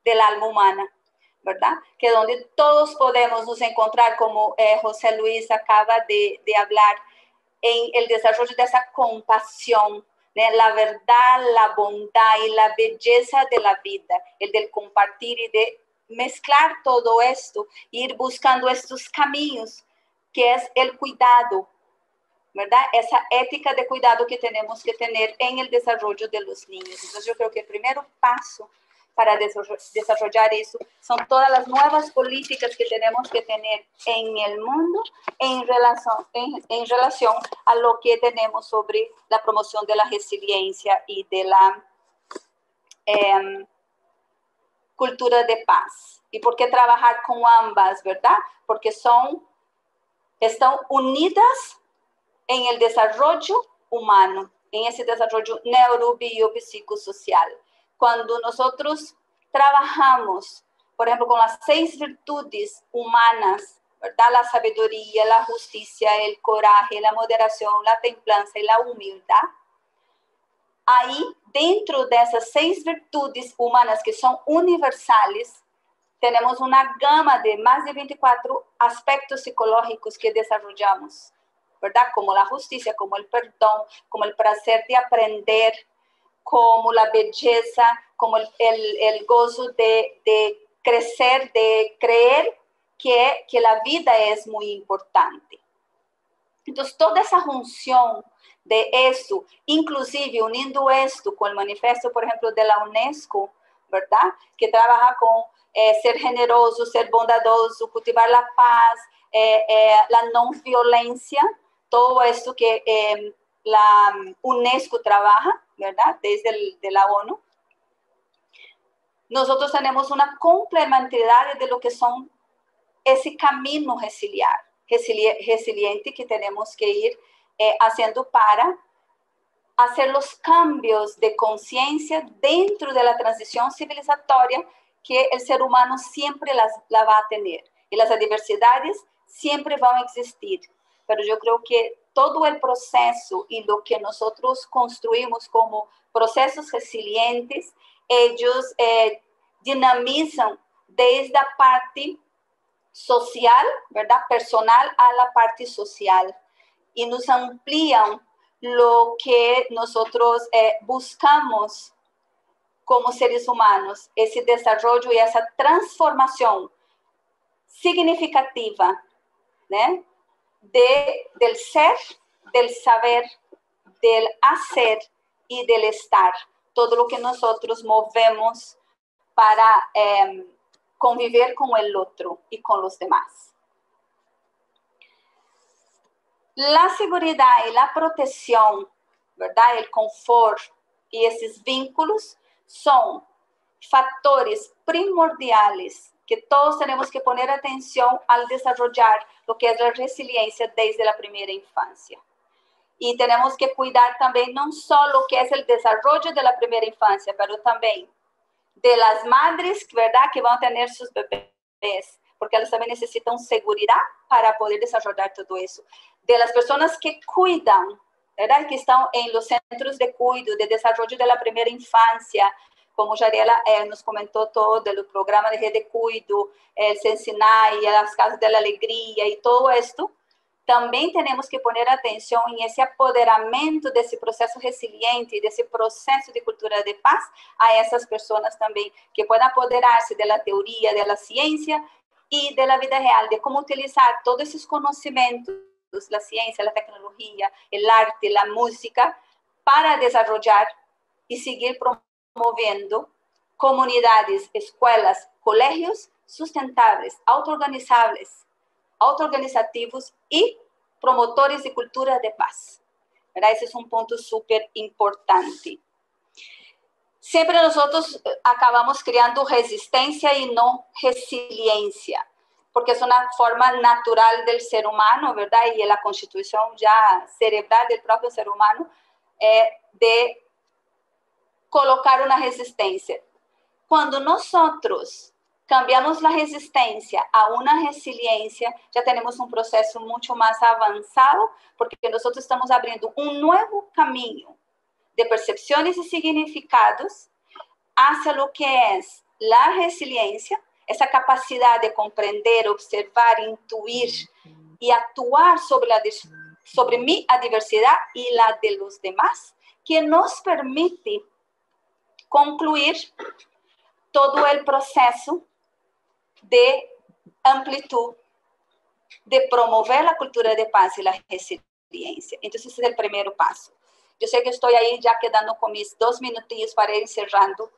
del alma humana, ¿verdad? Que donde todos podemos nos encontrar, como José Luis acaba de hablar, en el desarrollo de esa compasión, ¿no? La verdad, la bondad y la belleza de la vida, el del compartir y de mezclar todo esto, ir buscando estos caminos, que es el cuidado, ¿verdad? Esa ética de cuidado que tenemos que tener en el desarrollo de los niños. Entonces yo creo que el primer paso para desarrollar eso son todas las nuevas políticas que tenemos que tener en el mundo en relación a lo que tenemos sobre la promoción de la resiliencia y de la cultura de paz. ¿Y por qué trabajar con ambas, verdad? Porque están unidas en el desarrollo humano, en ese desarrollo neurobiopsicosocial. Cuando nosotros trabajamos, por ejemplo, con las 6 virtudes humanas, ¿verdad? La sabiduría, la justicia, el coraje, la moderación, la templanza y la humildad, ahí, dentro de esas 6 virtudes humanas que son universales, tenemos una gama de más de 24 aspectos psicológicos que desarrollamos, ¿verdad? Como la justicia, como el perdón, como el placer de aprender, como la belleza, como el gozo de crecer, de creer que la vida es muy importante. Entonces, toda esa junción de esto, inclusive uniendo esto con el manifiesto, por ejemplo, de la UNESCO, ¿verdad? Que trabaja con ser generoso, ser bondadoso, cultivar la paz, la no violencia, todo esto que la UNESCO trabaja, ¿verdad? Desde de la ONU. Nosotros tenemos una complementariedad de lo que son ese camino resiliente que tenemos que ir haciendo para hacer los cambios de conciencia dentro de la transición civilizatoria que el ser humano siempre la va a tener. Y las adversidades siempre van a existir. Pero yo creo que todo el proceso y lo que nosotros construimos como procesos resilientes, ellos dinamizan desde la parte social, ¿verdad? Personal a la parte social y nos amplían lo que nosotros buscamos como seres humanos, ese desarrollo y esa transformación significativa, ¿no? Del ser, del saber, del hacer y del estar, todo lo que nosotros movemos para convivir con el otro y con los demás. La seguridad y la protección, ¿verdad? El confort y esos vínculos son factores primordiales que todos tenemos que poner atención al desarrollar lo que es la resiliencia desde la primera infancia. Y tenemos que cuidar también no solo lo que es el desarrollo de la primera infancia, pero también de las madres, ¿verdad? Que van a tener sus bebés, porque elas también necesitan seguridad para poder desarrollar todo eso. De las personas que cuidan, ¿verdad? Que están en los centros de cuidado, de desarrollo de la primera infancia, como Jariela nos comentó todo, del programa de red de cuidado, el Sensinay, las casas de la alegría y todo esto, también tenemos que poner atención en ese apoderamiento de ese proceso resiliente, de ese proceso de cultura de paz a esas personas también que puedan apoderarse de la teoría, de la ciencia y de la vida real, de cómo utilizar todos esos conocimientos, la ciencia, la tecnología, el arte, la música, para desarrollar y seguir promoviendo comunidades, escuelas, colegios sustentables, autoorganizativos y promotores de cultura de paz. ¿Verdad? Ese es un punto súper importante. Siempre nosotros acabamos creando resistencia y no resiliencia. porque es una forma natural del ser humano, ¿verdad? Y la constitución ya cerebral del propio ser humano, de colocar una resistencia. Cuando nosotros cambiamos la resistencia a una resiliencia, ya tenemos un proceso mucho más avanzado, porque nosotros estamos abriendo un nuevo camino de percepciones y significados hacia lo que es la resiliencia, esa capacidad de comprender, observar, intuir y actuar sobre mi adversidad y la de los demás, que nos permite concluir todo el proceso de amplitud, de promover la cultura de paz y la resiliencia. Entonces, ese es el primer paso. Yo sé que estoy ahí ya quedando con mis 2 minutillos para ir cerrando,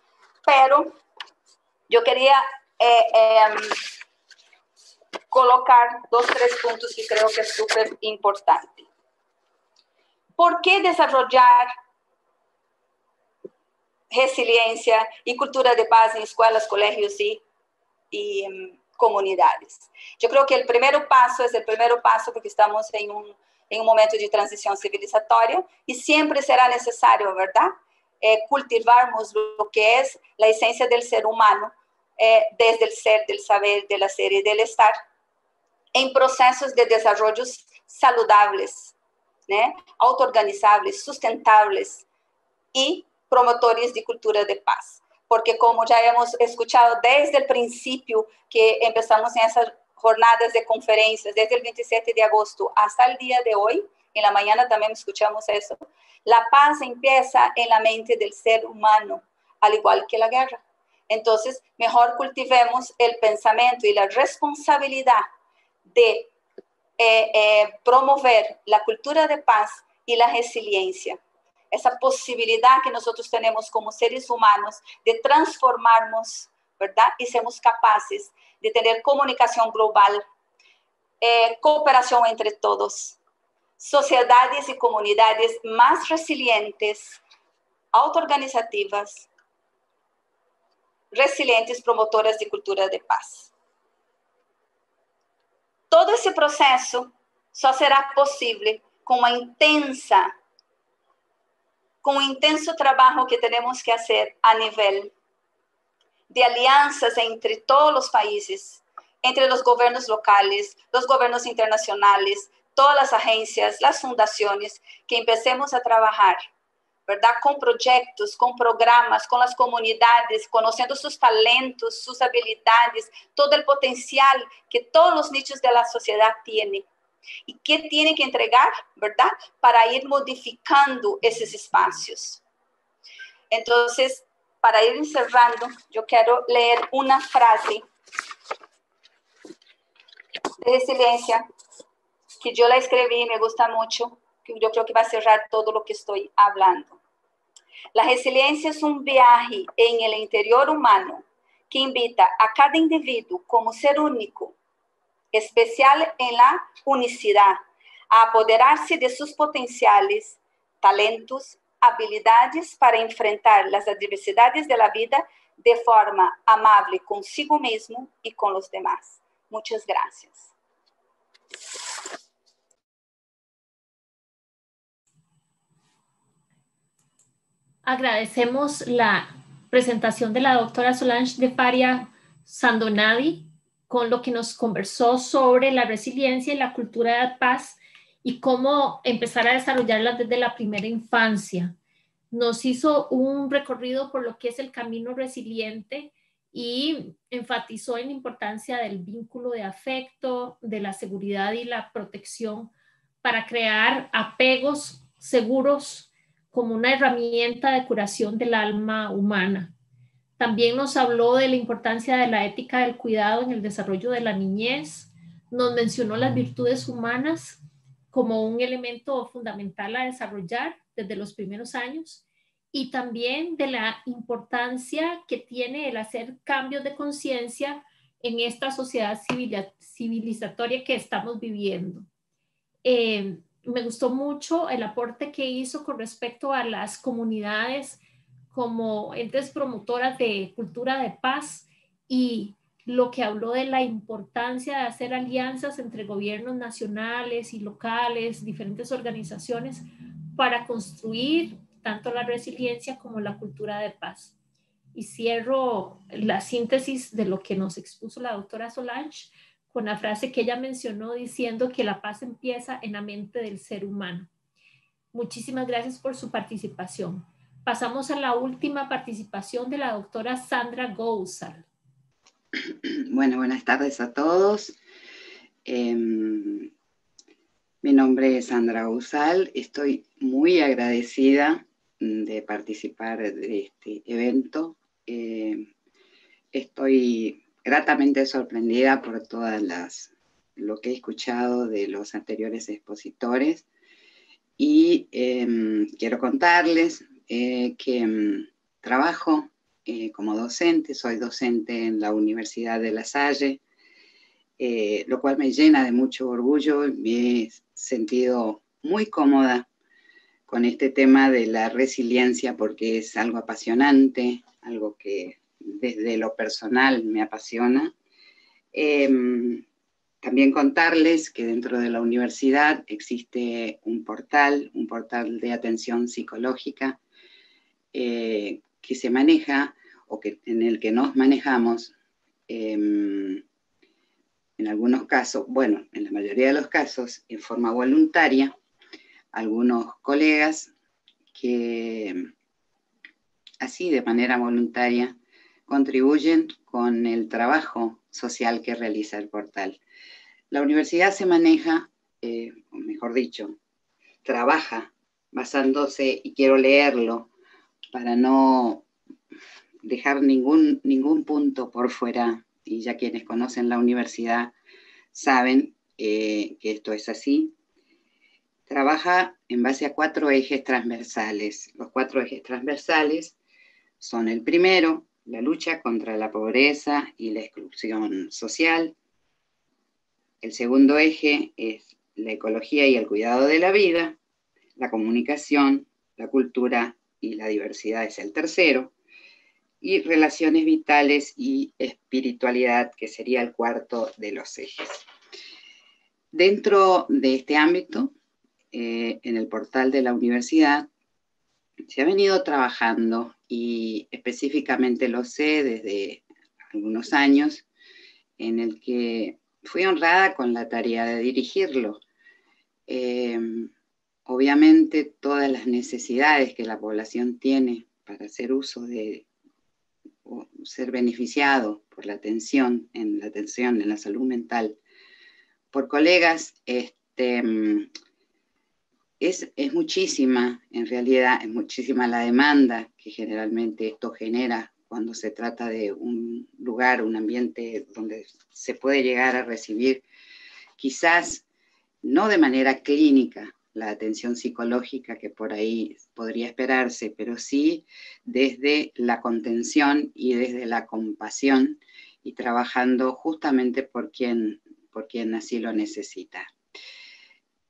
pero yo quería colocar 2 o 3 puntos que creo que es súper importante. ¿Por qué desarrollar resiliencia y cultura de paz en escuelas, colegios y comunidades? Yo creo que el primer paso es el primer paso porque estamos en un momento de transición civilizatoria y siempre será necesario, ¿verdad? Cultivarmos lo que es la esencia del ser humano, desde el ser, del saber, del hacer y del estar, en procesos de desarrollos saludables, ¿no? Autoorganizables, sustentables y promotores de cultura de paz. Porque como ya hemos escuchado desde el principio que empezamos en esas jornadas de conferencias, desde el 27 de agosto hasta el día de hoy, en la mañana también escuchamos eso, la paz empieza en la mente del ser humano, al igual que la guerra. Entonces, mejor cultivemos el pensamiento y la responsabilidad de promover la cultura de paz y la resiliencia. Esa posibilidad que nosotros tenemos como seres humanos de transformarnos, ¿verdad? Y seamos capaces de tener comunicación global, cooperación entre todos, sociedades y comunidades más resilientes, autoorganizativas, resilientes, promotoras de cultura de paz. Todo ese proceso só será posible con un intenso trabajo que tenemos que hacer a nivel de alianzas entre todos los países, entre los gobiernos locales, los gobiernos internacionales, todas las agencias, las fundaciones, que empecemos a trabajar, ¿verdad? Con proyectos, con programas, con las comunidades, conociendo sus talentos, sus habilidades, todo el potencial que todos los nichos de la sociedad tienen. ¿Y qué tiene que entregar, verdad? Para ir modificando esos espacios. Entonces, para ir cerrando, yo quiero leer una frase de resiliencia que yo la escribí y me gusta mucho, que yo creo que va a cerrar todo lo que estoy hablando. La resiliencia es un viaje en el interior humano que invita a cada individuo como ser único, especial en la unicidad, a apoderarse de sus potenciales, talentos, habilidades para enfrentar las adversidades de la vida de forma amable consigo mismo y con los demás. Muchas gracias. Agradecemos la presentación de la doctora Solange de Faria Sandonadi, con lo que nos conversó sobre la resiliencia y la cultura de paz y cómo empezar a desarrollarla desde la primera infancia. Nos hizo un recorrido por lo que es el camino resiliente y enfatizó en la importancia del vínculo de afecto, de la seguridad y la protección para crear apegos seguros como una herramienta de curación del alma humana. También nos habló de la importancia de la ética del cuidado en el desarrollo de la niñez. Nos mencionó las virtudes humanas como un elemento fundamental a desarrollar desde los primeros años y también de la importancia que tiene el hacer cambios de conciencia en esta sociedad civilizatoria que estamos viviendo. Me gustó mucho el aporte que hizo con respecto a las comunidades como entes promotoras de cultura de paz y lo que habló de la importancia de hacer alianzas entre gobiernos nacionales y locales, diferentes organizaciones, para construir tanto la resiliencia como la cultura de paz. Y cierro la síntesis de lo que nos expuso la doctora Solange con la frase que ella mencionó diciendo que la paz empieza en la mente del ser humano. Muchísimas gracias por su participación. Pasamos a la última participación de la doctora Sandra Gousal. Bueno, buenas tardes a todos. Mi nombre es Sandra Gousal. Estoy muy agradecida de participar de este evento. Estoy gratamente sorprendida por lo que he escuchado de los anteriores expositores y quiero contarles que trabajo como docente, soy docente en la Universidad de La Salle, lo cual me llena de mucho orgullo. Me he sentido muy cómoda con este tema de la resiliencia porque es algo apasionante, algo que desde lo personal me apasiona. También contarles que dentro de la universidad existe un portal de atención psicológica que se maneja o en el que nos manejamos en algunos casos, bueno, en la mayoría de los casos, en forma voluntaria, algunos colegas que así de manera voluntaria contribuyen con el trabajo social que realiza el portal. La universidad se maneja, o mejor dicho, trabaja basándose, y quiero leerlo para no dejar ningún punto por fuera, y ya quienes conocen la universidad saben que esto es así. Trabaja en base a 4 ejes transversales. Los 4 ejes transversales son: el primero, la lucha contra la pobreza y la exclusión social. El segundo eje es la ecología y el cuidado de la vida. La comunicación, la cultura y la diversidad es el tercero. Y relaciones vitales y espiritualidad, que sería el cuarto de los ejes. Dentro de este ámbito, en el portal de la universidad, se ha venido trabajando, y específicamente lo sé desde algunos años, en el que fui honrada con la tarea de dirigirlo. Obviamente todas las necesidades que la población tiene para hacer uso de o ser beneficiado por la atención en la salud mental por colegas, es muchísima, en realidad es muchísima la demanda que generalmente esto genera cuando se trata de un lugar, un ambiente donde se puede llegar a recibir, quizás no de manera clínica, la atención psicológica que por ahí podría esperarse, pero sí desde la contención y desde la compasión, y trabajando justamente por quien así lo necesita.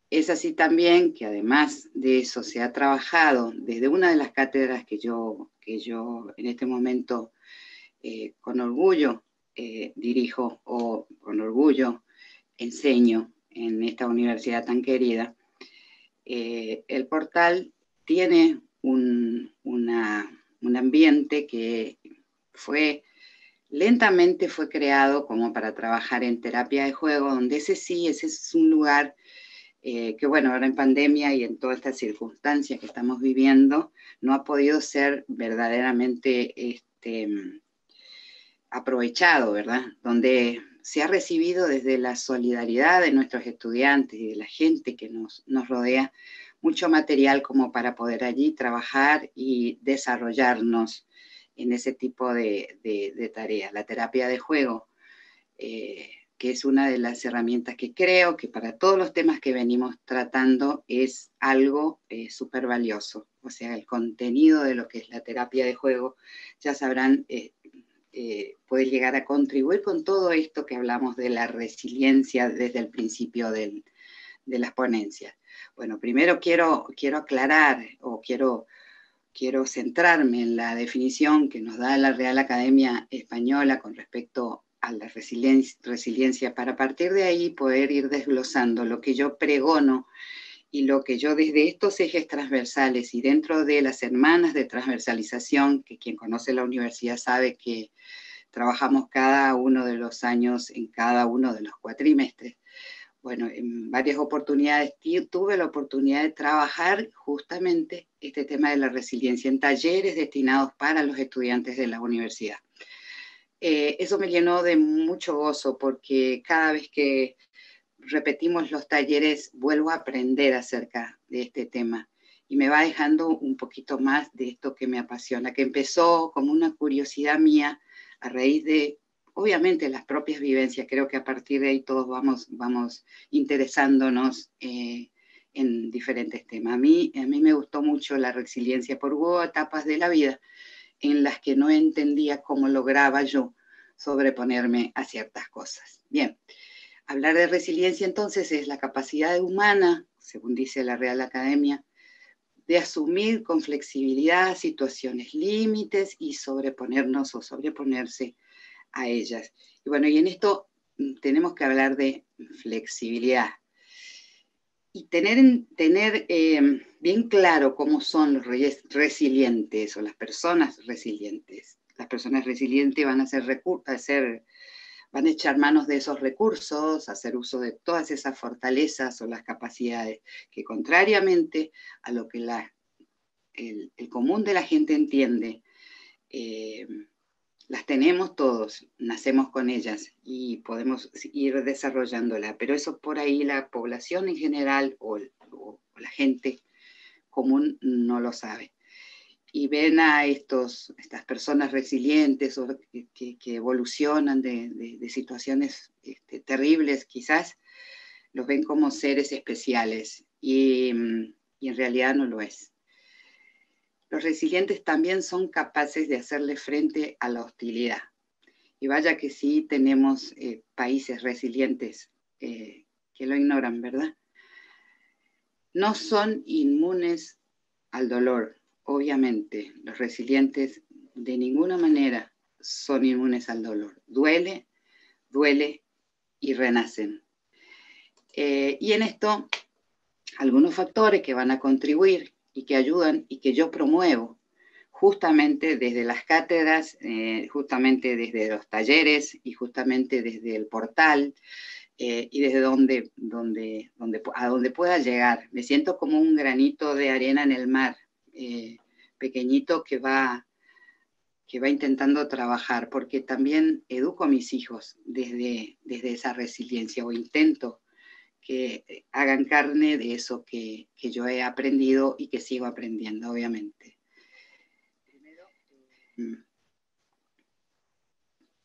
Es así también que además de eso se ha trabajado desde una de las cátedras que yo en este momento con orgullo dirijo, o con orgullo enseño en esta universidad tan querida. El portal tiene un ambiente que lentamente fue creado como para trabajar en terapia de juego, donde ese es un lugar que bueno, ahora en pandemia y en todas estas circunstancias que estamos viviendo, no ha podido ser verdaderamente aprovechado, ¿verdad? Donde se ha recibido desde la solidaridad de nuestros estudiantes y de la gente que nos rodea mucho material como para poder allí trabajar y desarrollarnos en ese tipo de tareas. La terapia de juego, que es una de las herramientas que creo que para todos los temas que venimos tratando es algo súper valioso. O sea, el contenido de lo que es la terapia de juego, ya sabrán, puede llegar a contribuir con todo esto que hablamos de la resiliencia desde el principio de las ponencias. Bueno, primero quiero aclarar, o quiero centrarme en la definición que nos da la Real Academia Española con respecto a la resiliencia para a partir de ahí poder ir desglosando lo que yo pregono y lo que yo desde estos ejes transversales y dentro de las hermanas de transversalización, que quien conoce la universidad sabe que trabajamos cada uno de los años en cada uno de los cuatrimestres. Bueno, en varias oportunidades tuve la oportunidad de trabajar justamente este tema de la resiliencia en talleres destinados para los estudiantes de la universidad. Eso me llenó de mucho gozo porque cada vez que repetimos los talleres vuelvo a aprender acerca de este tema y me va dejando un poquito más de esto que me apasiona, que empezó como una curiosidad mía a raíz de, obviamente, las propias vivencias. Creo que a partir de ahí todos vamos interesándonos en diferentes temas. A mí me gustó mucho la resiliencia, porque hubo etapas de la vida en las que no entendía cómo lograba yo sobreponerme a ciertas cosas. Bien, hablar de resiliencia entonces es la capacidad humana, según dice la Real Academia, de asumir con flexibilidad situaciones límites y sobreponernos o sobreponerse a ellas. Y bueno, y en esto tenemos que hablar de flexibilidad y tener bien claro cómo son los resilientes o las personas resilientes. Las personas resilientes van a echar manos de esos recursos, hacer uso de todas esas fortalezas o las capacidades que, contrariamente a lo que el común de la gente entiende, las tenemos todos, nacemos con ellas y podemos ir desarrollándolas, pero eso por ahí la población en general o la gente común no lo sabe. Y ven a estas personas resilientes o que evolucionan de situaciones terribles, quizás, los ven como seres especiales y en realidad no lo es. Los resilientes también son capaces de hacerle frente a la hostilidad. Y vaya que sí tenemos países resilientes que lo ignoran, ¿verdad? No son inmunes al dolor. Obviamente, los resilientes de ninguna manera son inmunes al dolor. Duele y renacen. Y en esto, algunos factores que van a contribuir y que ayudan y que yo promuevo justamente desde las cátedras, justamente desde los talleres y justamente desde el portal y desde a donde pueda llegar. Me siento como un granito de arena en el mar, pequeñito que va intentando trabajar, porque también educo a mis hijos desde esa resiliencia, o intento que hagan carne de eso que yo he aprendido y que sigo aprendiendo, obviamente.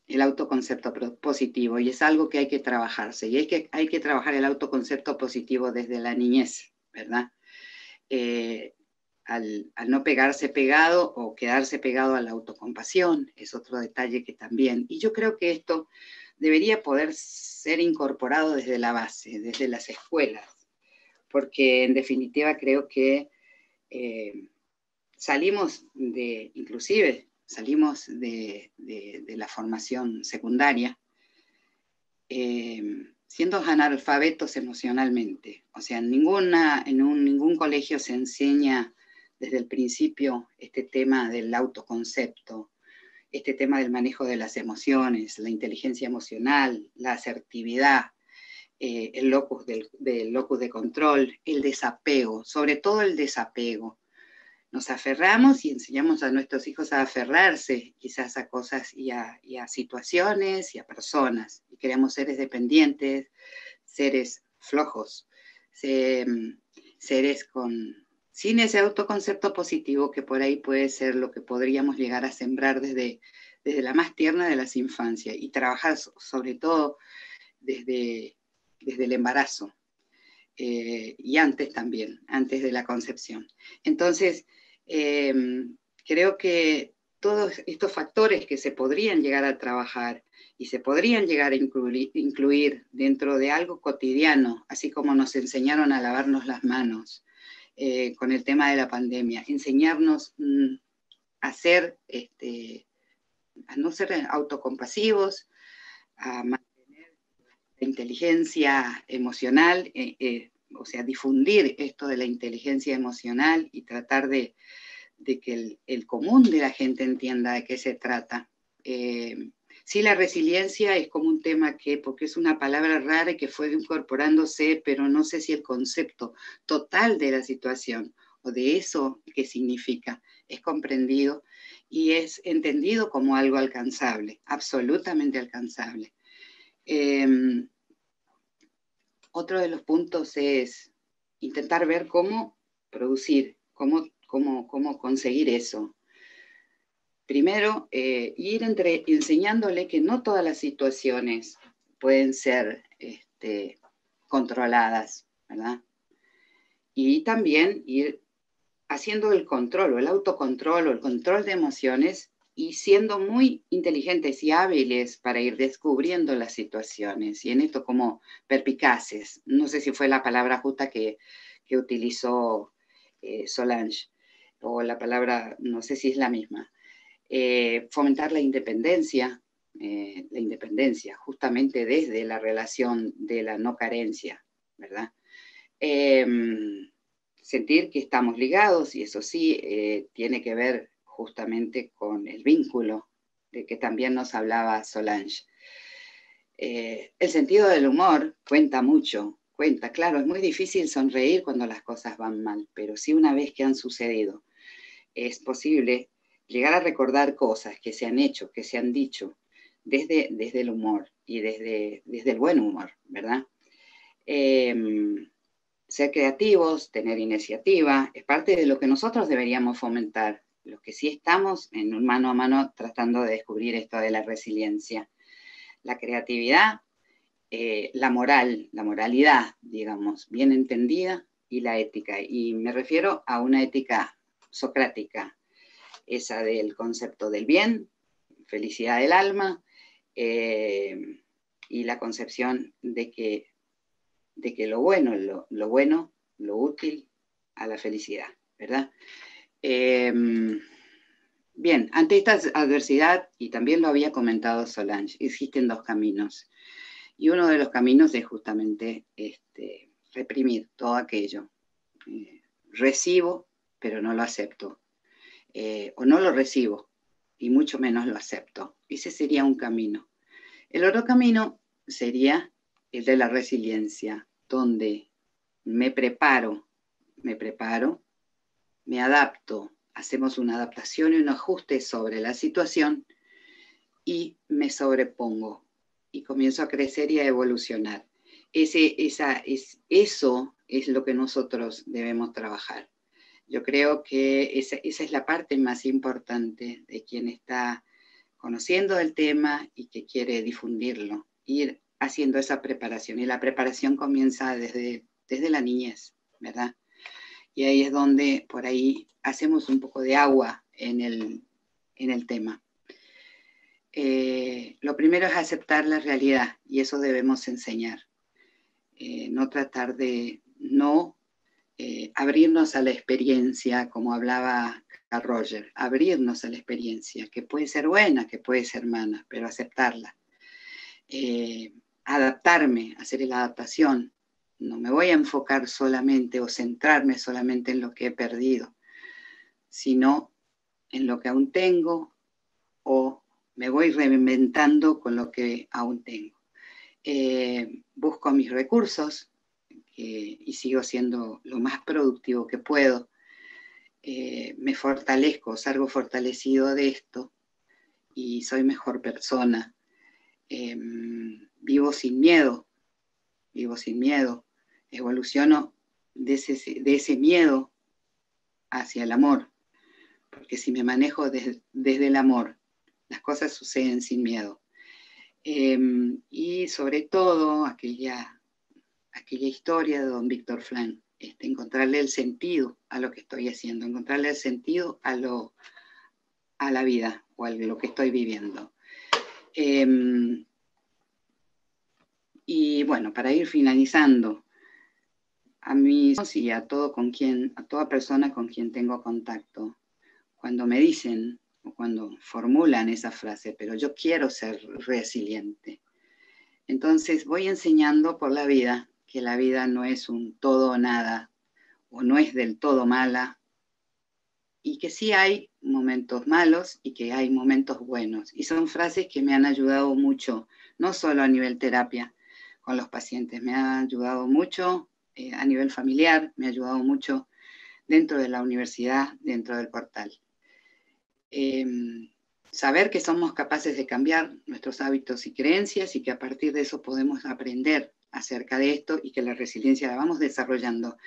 El autoconcepto positivo, y es algo que hay que trabajarse, y hay que trabajar el autoconcepto positivo desde la niñez, ¿verdad? Al no pegarse pegado o quedarse pegado a la autocompasión, es otro detalle que también, y yo creo que esto debería poder ser incorporado desde la base, desde las escuelas, porque en definitiva creo que salimos de la formación secundaria siendo analfabetos emocionalmente. O sea, en ningún colegio se enseña desde el principio este tema del autoconcepto, este tema del manejo de las emociones, la inteligencia emocional, la asertividad, el locus de control, el desapego, sobre todo el desapego. Nos aferramos y enseñamos a nuestros hijos a aferrarse quizás a cosas y a situaciones y a personas. Y creamos seres dependientes, seres flojos, seres sin ese autoconcepto positivo que por ahí puede ser lo que podríamos llegar a sembrar desde la más tierna de las infancias y trabajar sobre todo desde el embarazo y antes también, antes de la concepción. Entonces, creo que todos estos factores que se podrían llegar a trabajar y se podrían llegar a incluir dentro de algo cotidiano, así como nos enseñaron a lavarnos las manos con el tema de la pandemia, enseñarnos a no ser autocompasivos, a mantener la inteligencia emocional, o sea, difundir esto de la inteligencia emocional y tratar de que el común de la gente entienda de qué se trata. Sí, la resiliencia es como un tema porque es una palabra rara y que fue incorporándose, pero no sé si el concepto total de la situación o de eso que significa es comprendido y es entendido como algo alcanzable, absolutamente alcanzable. Otro de los puntos es intentar ver cómo producir, cómo conseguir eso. Primero, ir enseñándole que no todas las situaciones pueden ser controladas, ¿verdad? Y también ir haciendo el control, o el autocontrol, o el control de emociones, y siendo muy inteligentes y hábiles para ir descubriendo las situaciones, y en esto como perpicaces. No sé si fue la palabra justa que utilizó Solange, o la palabra, no sé si es la misma. Fomentar la independencia justamente desde la relación de la no carencia, ¿verdad? Sentir que estamos ligados, y eso sí, tiene que ver justamente con el vínculo de que también nos hablaba Solange. El sentido del humor cuenta mucho, claro, es muy difícil sonreír cuando las cosas van mal, pero sí, una vez que han sucedido, es posible llegar a recordar cosas que se han hecho, que se han dicho, desde el humor y desde el buen humor, ¿verdad? Ser creativos, tener iniciativa, es parte de lo que nosotros deberíamos fomentar, los que sí estamos en un mano a mano tratando de descubrir esto de la resiliencia. La creatividad, la moralidad, digamos, bien entendida, y la ética. Y me refiero a una ética socrática, esa del concepto del bien, felicidad del alma, y la concepción de que lo bueno, lo útil, a la felicidad, ¿verdad? Bien, ante esta adversidad, y también lo había comentado Solange, existen dos caminos. Y uno de los caminos es justamente reprimir todo aquello. Recibo, pero no lo acepto. O no lo recibo, y mucho menos lo acepto. Ese sería un camino. El otro camino sería el de la resiliencia, donde me preparo, me adapto, hacemos una adaptación y un ajuste sobre la situación y me sobrepongo y comienzo a crecer y a evolucionar. Eso es lo que nosotros debemos trabajar. Yo creo que esa es la parte más importante de quien está conociendo el tema y que quiere difundirlo, ir haciendo esa preparación. Y la preparación comienza desde la niñez, ¿verdad? Y ahí es donde por ahí hacemos un poco de agua en el tema. Lo primero es aceptar la realidad, y eso debemos enseñar. No tratar de abrirnos a la experiencia, como hablaba Carl Rogers, abrirnos a la experiencia, que puede ser buena, que puede ser mala, pero aceptarla. Adaptarme, hacer la adaptación. No me voy a enfocar solamente o centrarme solamente en lo que he perdido, sino en lo que aún tengo, o me voy reinventando con lo que aún tengo. Busco mis recursos, y sigo siendo lo más productivo que puedo. Me fortalezco, salgo fortalecido de esto y soy mejor persona. Vivo sin miedo, evoluciono de ese miedo hacia el amor, porque si me manejo desde el amor, las cosas suceden sin miedo. Y sobre todo aquella historia de don Víctor Frank, encontrarle el sentido a lo que estoy haciendo, encontrarle el sentido a la vida o a lo que estoy viviendo. Y bueno, para ir finalizando, a mí y a toda persona con quien tengo contacto, cuando me dicen o cuando formulan esa frase, pero yo quiero ser resiliente, Entonces voy enseñando por la vida que la vida no es un todo o nada, o no es del todo mala, y que sí hay momentos malos y que hay momentos buenos. Y son frases que me han ayudado mucho, no solo a nivel terapia con los pacientes, me han ayudado mucho a nivel familiar, me ha ayudado mucho dentro de la universidad, dentro del portal. Saber que somos capaces de cambiar nuestros hábitos y creencias y que a partir de eso podemos aprender acerca de esto y que la resiliencia la vamos desarrollando.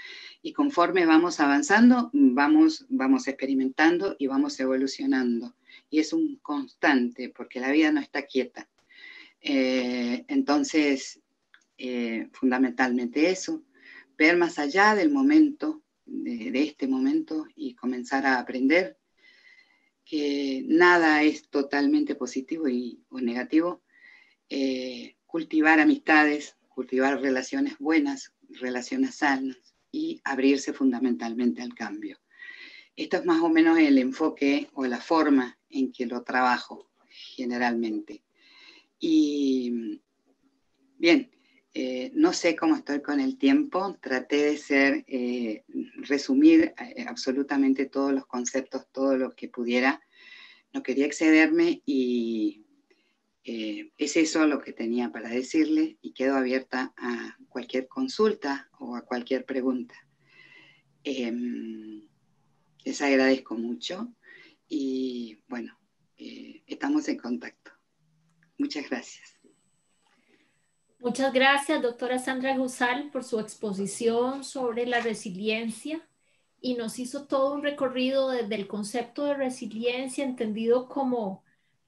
Y conforme vamos avanzando, vamos experimentando y vamos evolucionando. Y es un constante, porque la vida no está quieta. Entonces, fundamentalmente eso, ver más allá del momento, de este momento, y comenzar a aprender que nada es totalmente positivo o negativo, cultivar amistades, cultivar relaciones buenas, relaciones sanas y abrirse fundamentalmente al cambio. Esto es más o menos el enfoque o la forma en que lo trabajo generalmente. Y bien, no sé cómo estoy con el tiempo, traté de resumir absolutamente todos los conceptos, todo lo que pudiera, no quería excederme y es eso lo que tenía para decirle y quedo abierta a cualquier consulta o a cualquier pregunta. Les agradezco mucho y bueno, estamos en contacto. Muchas gracias. Muchas gracias, doctora Sandra Gusal, por su exposición sobre la resiliencia y nos hizo todo un recorrido desde el concepto de resiliencia entendido como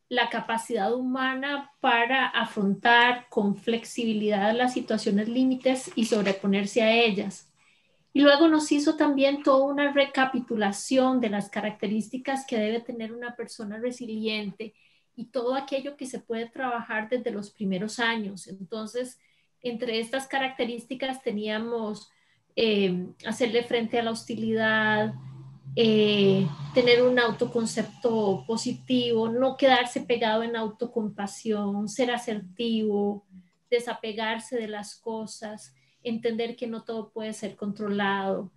la capacidad humana para afrontar con flexibilidad las situaciones límites y sobreponerse a ellas. Y luego nos hizo también toda una recapitulación de las características que debe tener una persona resiliente y todo aquello que se puede trabajar desde los primeros años. Entonces, entre estas características teníamos hacerle frente a la hostilidad, tener un autoconcepto positivo, no quedarse pegado en autocompasión, ser asertivo, desapegarse de las cosas, entender que no todo puede ser controlado,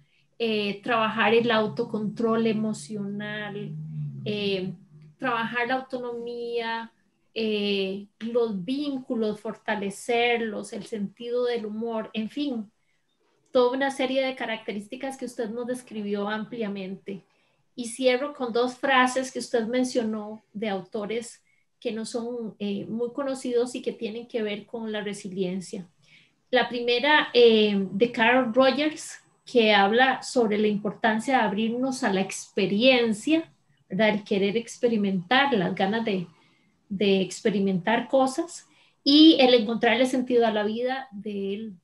trabajar el autocontrol emocional, trabajar la autonomía, los vínculos, fortalecerlos, el sentido del humor, en fin, toda una serie de características que usted nos describió ampliamente. Y cierro con dos frases que usted mencionó de autores que no son muy conocidos y que tienen que ver con la resiliencia. La primera de Carl Rogers, que habla sobre la importancia de abrirnos a la experiencia, ¿verdad? El querer experimentar, las ganas de experimentar cosas y el encontrarle sentido a la vida del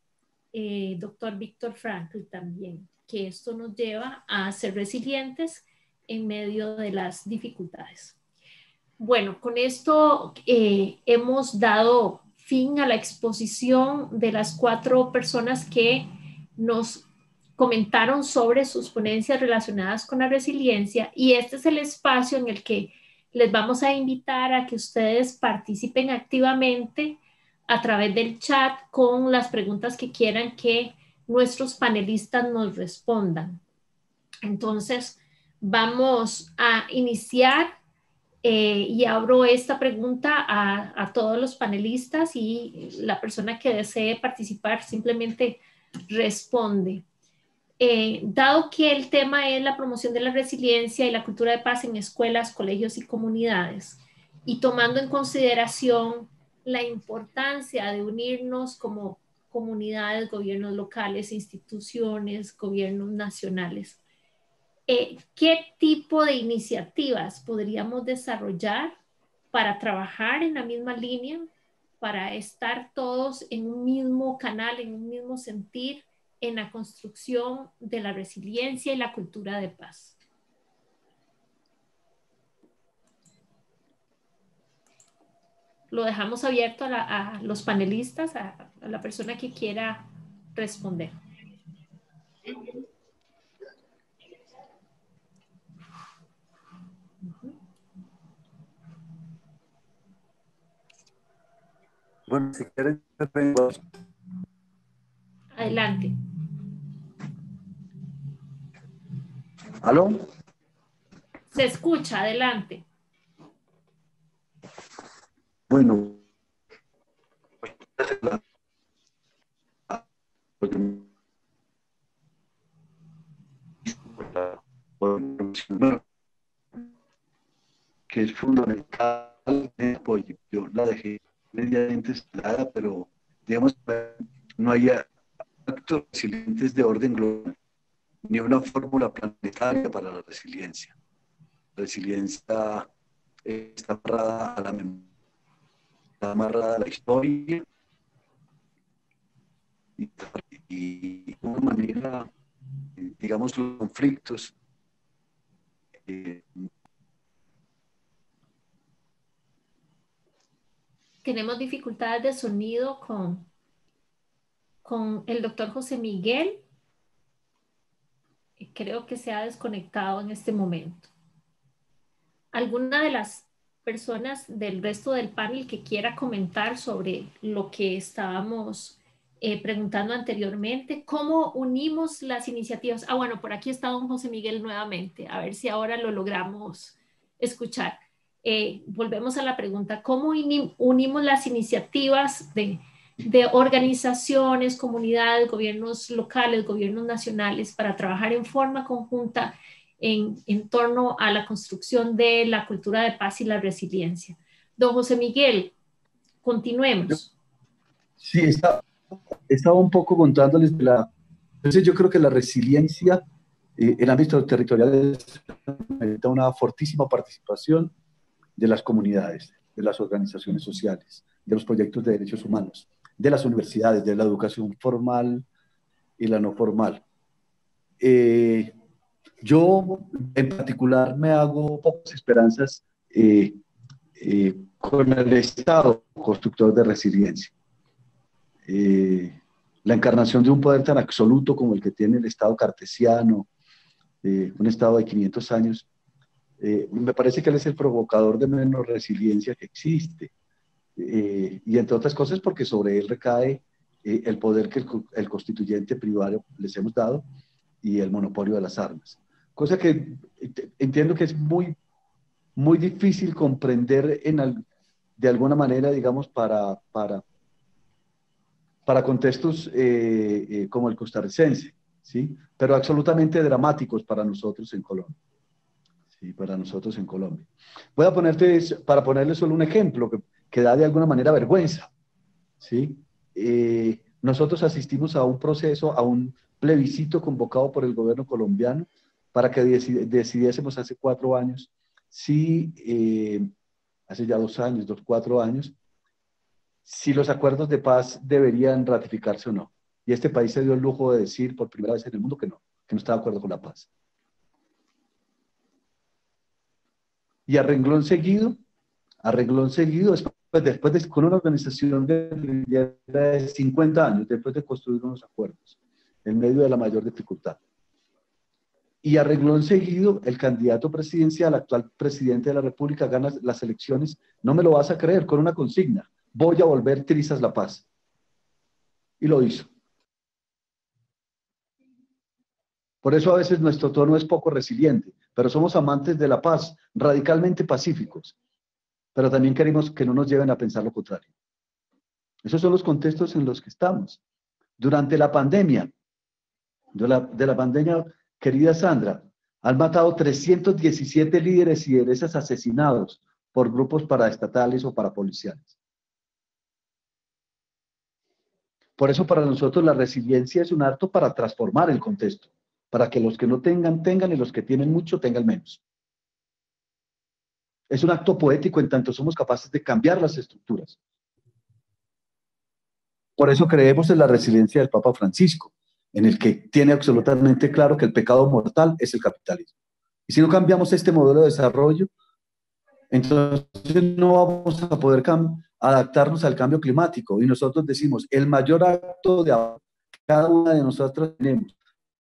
doctor Viktor Frankl también, que esto nos lleva a ser resilientes en medio de las dificultades. Bueno, con esto hemos dado fin a la exposición de las 4 personas que nos comentaron sobre sus ponencias relacionadas con la resiliencia y este es el espacio en el que les vamos a invitar a que ustedes participen activamente a través del chat con las preguntas que quieran que nuestros panelistas nos respondan. Entonces, vamos a iniciar y abro esta pregunta a todos los panelistas y la persona que desee participar simplemente responde. Dado que el tema es la promoción de la resiliencia y la cultura de paz en escuelas, colegios y comunidades, y tomando en consideración la importancia de unirnos como comunidades, gobiernos locales, instituciones, gobiernos nacionales, ¿qué tipo de iniciativas podríamos desarrollar para trabajar en la misma línea, para estar todos en un mismo canal, en un mismo sentir, en la construcción de la resiliencia y la cultura de paz? Lo dejamos abierto a los panelistas, a la persona que quiera responder. Bueno, si quieren, Adelante. ¿aló? Se escucha, adelante. Bueno, que es fundamental el apoyo. Yo la dejé medianamente estudiada, pero digamos, no hay actos resilientes de orden global, ni una fórmula planetaria para la resiliencia. La resiliencia está amarrada a la memoria, está amarrada a la historia y de una manera, digamos, los conflictos Tenemos dificultades de sonido con el doctor José Miguel. Creo que se ha desconectado en este momento. ¿Alguna de las personas del resto del panel que quiera comentar sobre lo que estábamos preguntando anteriormente? ¿Cómo unimos las iniciativas? Ah, bueno, por aquí está don José Miguel nuevamente. A ver si ahora lo logramos escuchar. Volvemos a la pregunta, ¿cómo unimos las iniciativas de organizaciones, comunidades, gobiernos locales, gobiernos nacionales para trabajar en forma conjunta en torno a la construcción de la cultura de paz y la resiliencia? Don José Miguel, continuemos. Sí, estaba un poco contándoles de la... Entonces yo creo que la resiliencia en ámbito territorial necesita una fortísima participación de las comunidades, de las organizaciones sociales, de los proyectos de derechos humanos, de las universidades, de la educación formal y la no formal. Yo en particular me hago pocas esperanzas con el Estado constructor de resiliencia. La encarnación de un poder tan absoluto como el que tiene el Estado cartesiano, un Estado de 500 años, me parece que él es el provocador de menos resiliencia que existe. Y entre otras cosas porque sobre él recae el poder que el constituyente privado les hemos dado y el monopolio de las armas. Cosa que entiendo que es muy, muy difícil comprender de alguna manera, digamos, para contextos como el costarricense, ¿sí? Pero absolutamente dramáticos para nosotros en Colombia. Sí, para nosotros en Colombia. Voy a para ponerles solo un ejemplo que da de alguna manera vergüenza, ¿sí? Nosotros asistimos a un proceso, a un plebiscito convocado por el gobierno colombiano para que decidiésemos hace 4 años, hace ya 2 años, 4 años, si los acuerdos de paz deberían ratificarse o no. Y este país se dio el lujo de decir por primera vez en el mundo que no está de acuerdo con la paz. Y a renglón seguido, después de con una organización de 50 años, después de construir unos acuerdos, en medio de la mayor dificultad. Y a renglón seguido, el candidato presidencial, actual presidente de la República, gana las elecciones, no me lo vas a creer, con una consigna: voy a volver trizas la paz. Y lo hizo. Por eso a veces nuestro tono es poco resiliente, pero somos amantes de la paz, radicalmente pacíficos, pero también queremos que no nos lleven a pensar lo contrario. Esos son los contextos en los que estamos. Durante la pandemia, de la pandemia, querida Sandra, han matado 317 líderes y lideresas asesinados por grupos paraestatales o parapoliciales. Por eso para nosotros la resiliencia es un acto para transformar el contexto, para que los que no tengan, tengan, y los que tienen mucho, tengan menos. Es un acto poético en tanto somos capaces de cambiar las estructuras. Por eso creemos en la resiliencia del Papa Francisco, en el que tiene absolutamente claro que el pecado mortal es el capitalismo. Y si no cambiamos este modelo de desarrollo, entonces no vamos a poder adaptarnos al cambio climático. Y nosotros decimos, el mayor acto de amor que cada una de nosotros tenemos,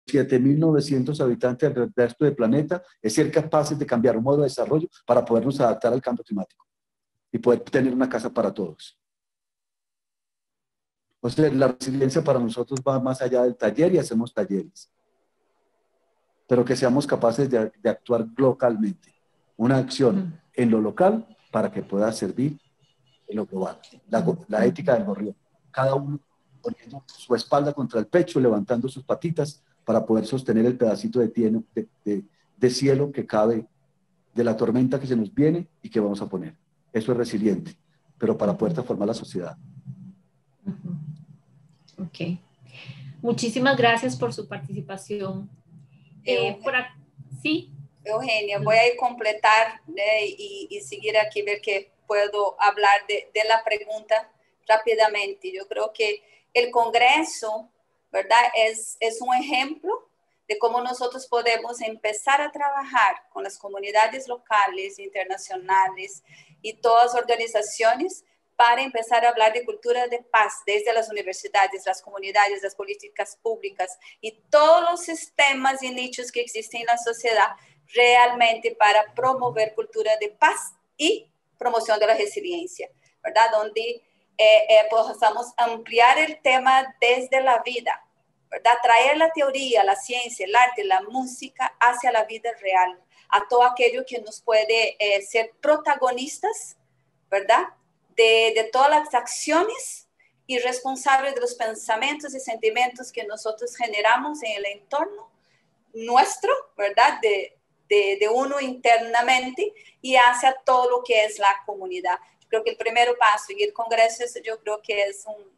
7.900 habitantes del resto del planeta, es ser capaces de cambiar un modelo de desarrollo para podernos adaptar al cambio climático y poder tener una casa para todos. O sea, la resiliencia para nosotros va más allá del taller y hacemos talleres. Pero que seamos capaces de actuar localmente. Una acción en lo local para que pueda servir en lo global. La ética del gorrión. Cada uno poniendo su espalda contra el pecho, levantando sus patitas para poder sostener el pedacito de cielo que cabe de la tormenta que se nos viene y que vamos a poner. Eso es resiliente, pero para poder transformar la sociedad. Ok. Muchísimas gracias por su participación. Sí. Eugenia, voy a completar y seguir aquí, ver que puedo hablar de la pregunta rápidamente. Yo creo que el Congreso, ¿verdad? Es un ejemplo de cómo nosotros podemos empezar a trabajar con las comunidades locales, internacionales y todas las organizaciones para empezar a hablar de cultura de paz desde las universidades, las comunidades, las políticas públicas y todos los sistemas y nichos que existen en la sociedad realmente para promover cultura de paz y promoción de la resiliencia, ¿verdad? Donde podamos ampliar el tema desde la vida, ¿verdad? Traer la teoría, la ciencia, el arte, la música hacia la vida real, a todo aquello que nos puede ser protagonistas, ¿verdad? De todas las acciones y responsables de los pensamientos y sentimientos que nosotros generamos en el entorno nuestro, ¿verdad? De uno internamente y hacia todo lo que es la comunidad. Yo creo que el primer paso y el Congreso, yo creo que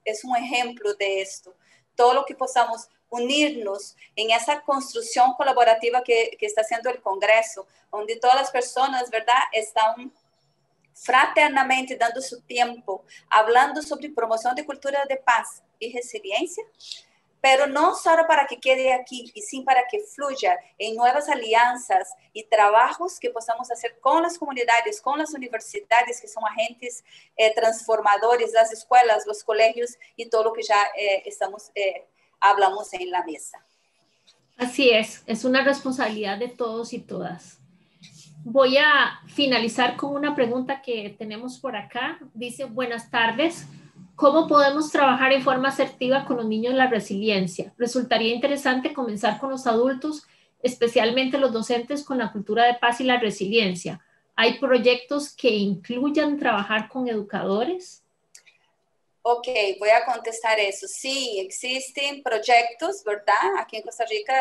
es un ejemplo de esto. Todo lo que podamos unirnos en esa construcción colaborativa que está haciendo el Congreso, donde todas las personas, ¿verdad?, están fraternamente dando su tiempo, hablando sobre promoción de cultura de paz y resiliencia, pero no solo para que quede aquí, y sí para que fluya en nuevas alianzas y trabajos que podamos hacer con las comunidades, con las universidades, que son agentes transformadores, las escuelas, los colegios y todo lo que ya hablamos en la mesa. Así es una responsabilidad de todos y todas. Voy a finalizar con una pregunta que tenemos por acá. Dice, buenas tardes. ¿Cómo podemos trabajar en forma asertiva con los niños la resiliencia? Resultaría interesante comenzar con los adultos, especialmente los docentes, con la cultura de paz y la resiliencia. ¿Hay proyectos que incluyan trabajar con educadores? Ok, voy a contestar eso. Sí, existen proyectos, ¿verdad? Aquí en Costa Rica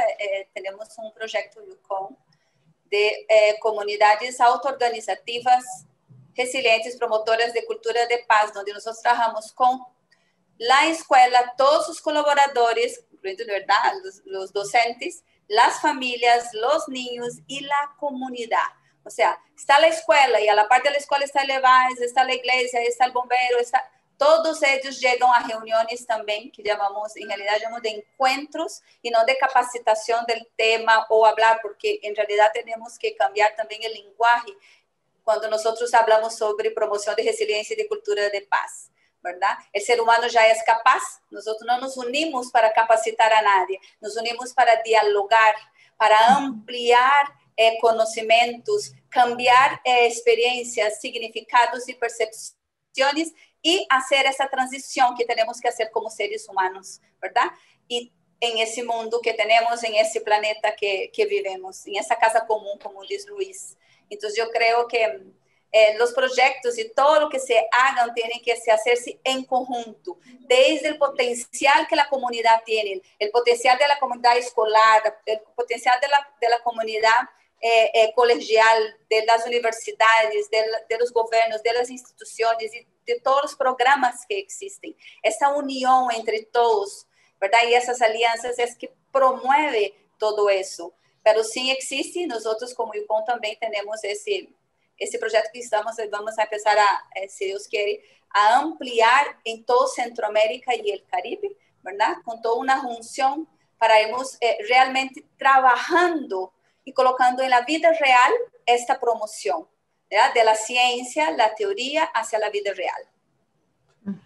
tenemos un proyecto UCOM de comunidades autoorganizativas resilientes, promotoras de cultura de paz, donde nosotros trabajamos con la escuela, todos sus colaboradores, incluyendo, ¿verdad?, los docentes, las familias, los niños y la comunidad. O sea, está la escuela y a la parte de la escuela está el EVAES, está la iglesia, está el bombero, todos ellos llegan a reuniones también, que llamamos, en realidad llamamos de encuentros y no de capacitación del tema o hablar, porque en realidad tenemos que cambiar también el lenguaje cuando nosotros hablamos sobre promoción de resiliencia y de cultura de paz, ¿verdad? El ser humano ya es capaz, nosotros no nos unimos para capacitar a nadie, nos unimos para dialogar, para ampliar conocimientos, cambiar experiencias, significados y percepciones y hacer esa transición que tenemos que hacer como seres humanos, ¿verdad? Y en ese mundo que tenemos, en ese planeta que vivimos, en esa casa común, como dice Luis. Entonces yo creo que los proyectos y todo lo que se hagan tienen que hacerse en conjunto, desde el potencial que la comunidad tiene, el potencial de la comunidad escolar, el potencial de la comunidad colegial, de las universidades, de los gobiernos, de las instituciones y de todos los programas que existen. Esa unión entre todos, ¿verdad? Y esas alianzas es que promueve todo eso. Pero sí existe, nosotros como UCOM también tenemos ese proyecto que vamos a empezar si Dios quiere, a ampliar en todo Centroamérica y el Caribe, ¿verdad? Con toda una junción para irnos realmente trabajando y colocando en la vida real esta promoción, ¿verdad? De la ciencia, la teoría hacia la vida real.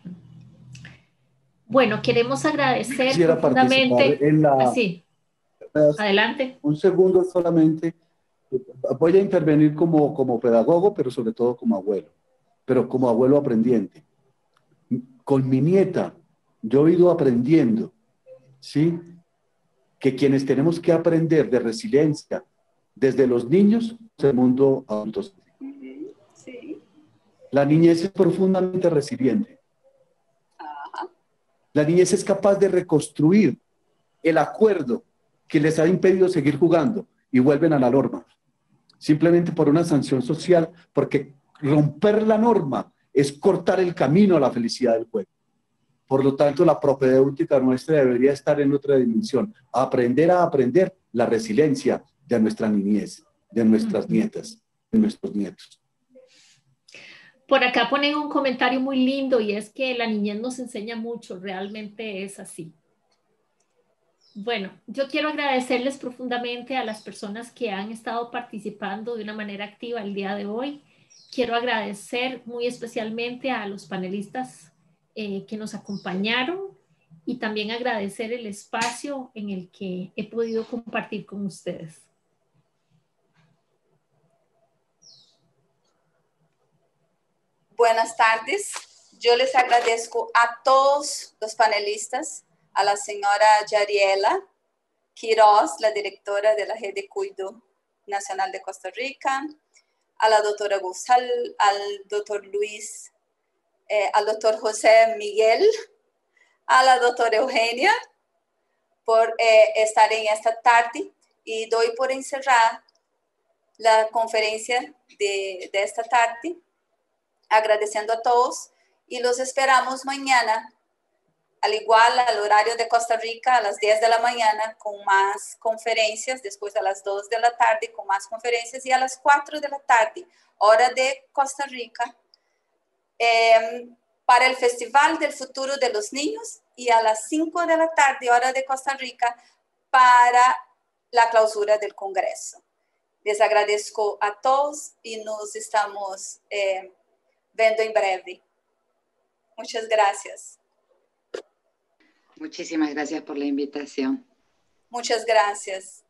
Bueno, queremos agradecer Quisiera profundamente. En la... Sí. Adelante. Un segundo solamente. Voy a intervenir como pedagogo, pero sobre todo como abuelo. Pero como abuelo aprendiente. Con mi nieta yo he ido aprendiendo, ¿sí? Que quienes tenemos que aprender de resiliencia desde los niños, el mundo adulto. Sí. La niñez es profundamente resiliente. Ajá. La niñez es capaz de reconstruir el acuerdo que les ha impedido seguir jugando y vuelven a la norma. Simplemente por una sanción social, porque romper la norma es cortar el camino a la felicidad del juego. Por lo tanto, la propedéutica nuestra debería estar en otra dimensión. Aprender a aprender la resiliencia de nuestra niñez, de nuestras nietas, de nuestros nietos. Por acá ponen un comentario muy lindo y es que la niñez nos enseña mucho, realmente es así. Bueno, yo quiero agradecerles profundamente a las personas que han estado participando de una manera activa el día de hoy. Quiero agradecer muy especialmente a los panelistas que nos acompañaron y también agradecer el espacio en el que he podido compartir con ustedes. Buenas tardes. Yo les agradezco a todos los panelistas, a la señora Yariela Quiroz, la directora de la Red de Cuido Nacional de Costa Rica, a la doctora Gonzalo, al doctor Luis, al doctor José Miguel, a la doctora Eugenia, por estar en esta tarde, y doy por encerrar la conferencia de esta tarde, agradeciendo a todos, y los esperamos mañana, al igual al horario de Costa Rica, a las 10 de la mañana, con más conferencias, después a las 2 de la tarde con más conferencias, y a las 4 de la tarde, hora de Costa Rica, para el Festival del Futuro de los Niños, y a las 5 de la tarde, hora de Costa Rica, para la clausura del Congreso. Les agradezco a todos y nos estamos viendo en breve. Muchas gracias. Muchísimas gracias por la invitación. Muchas gracias.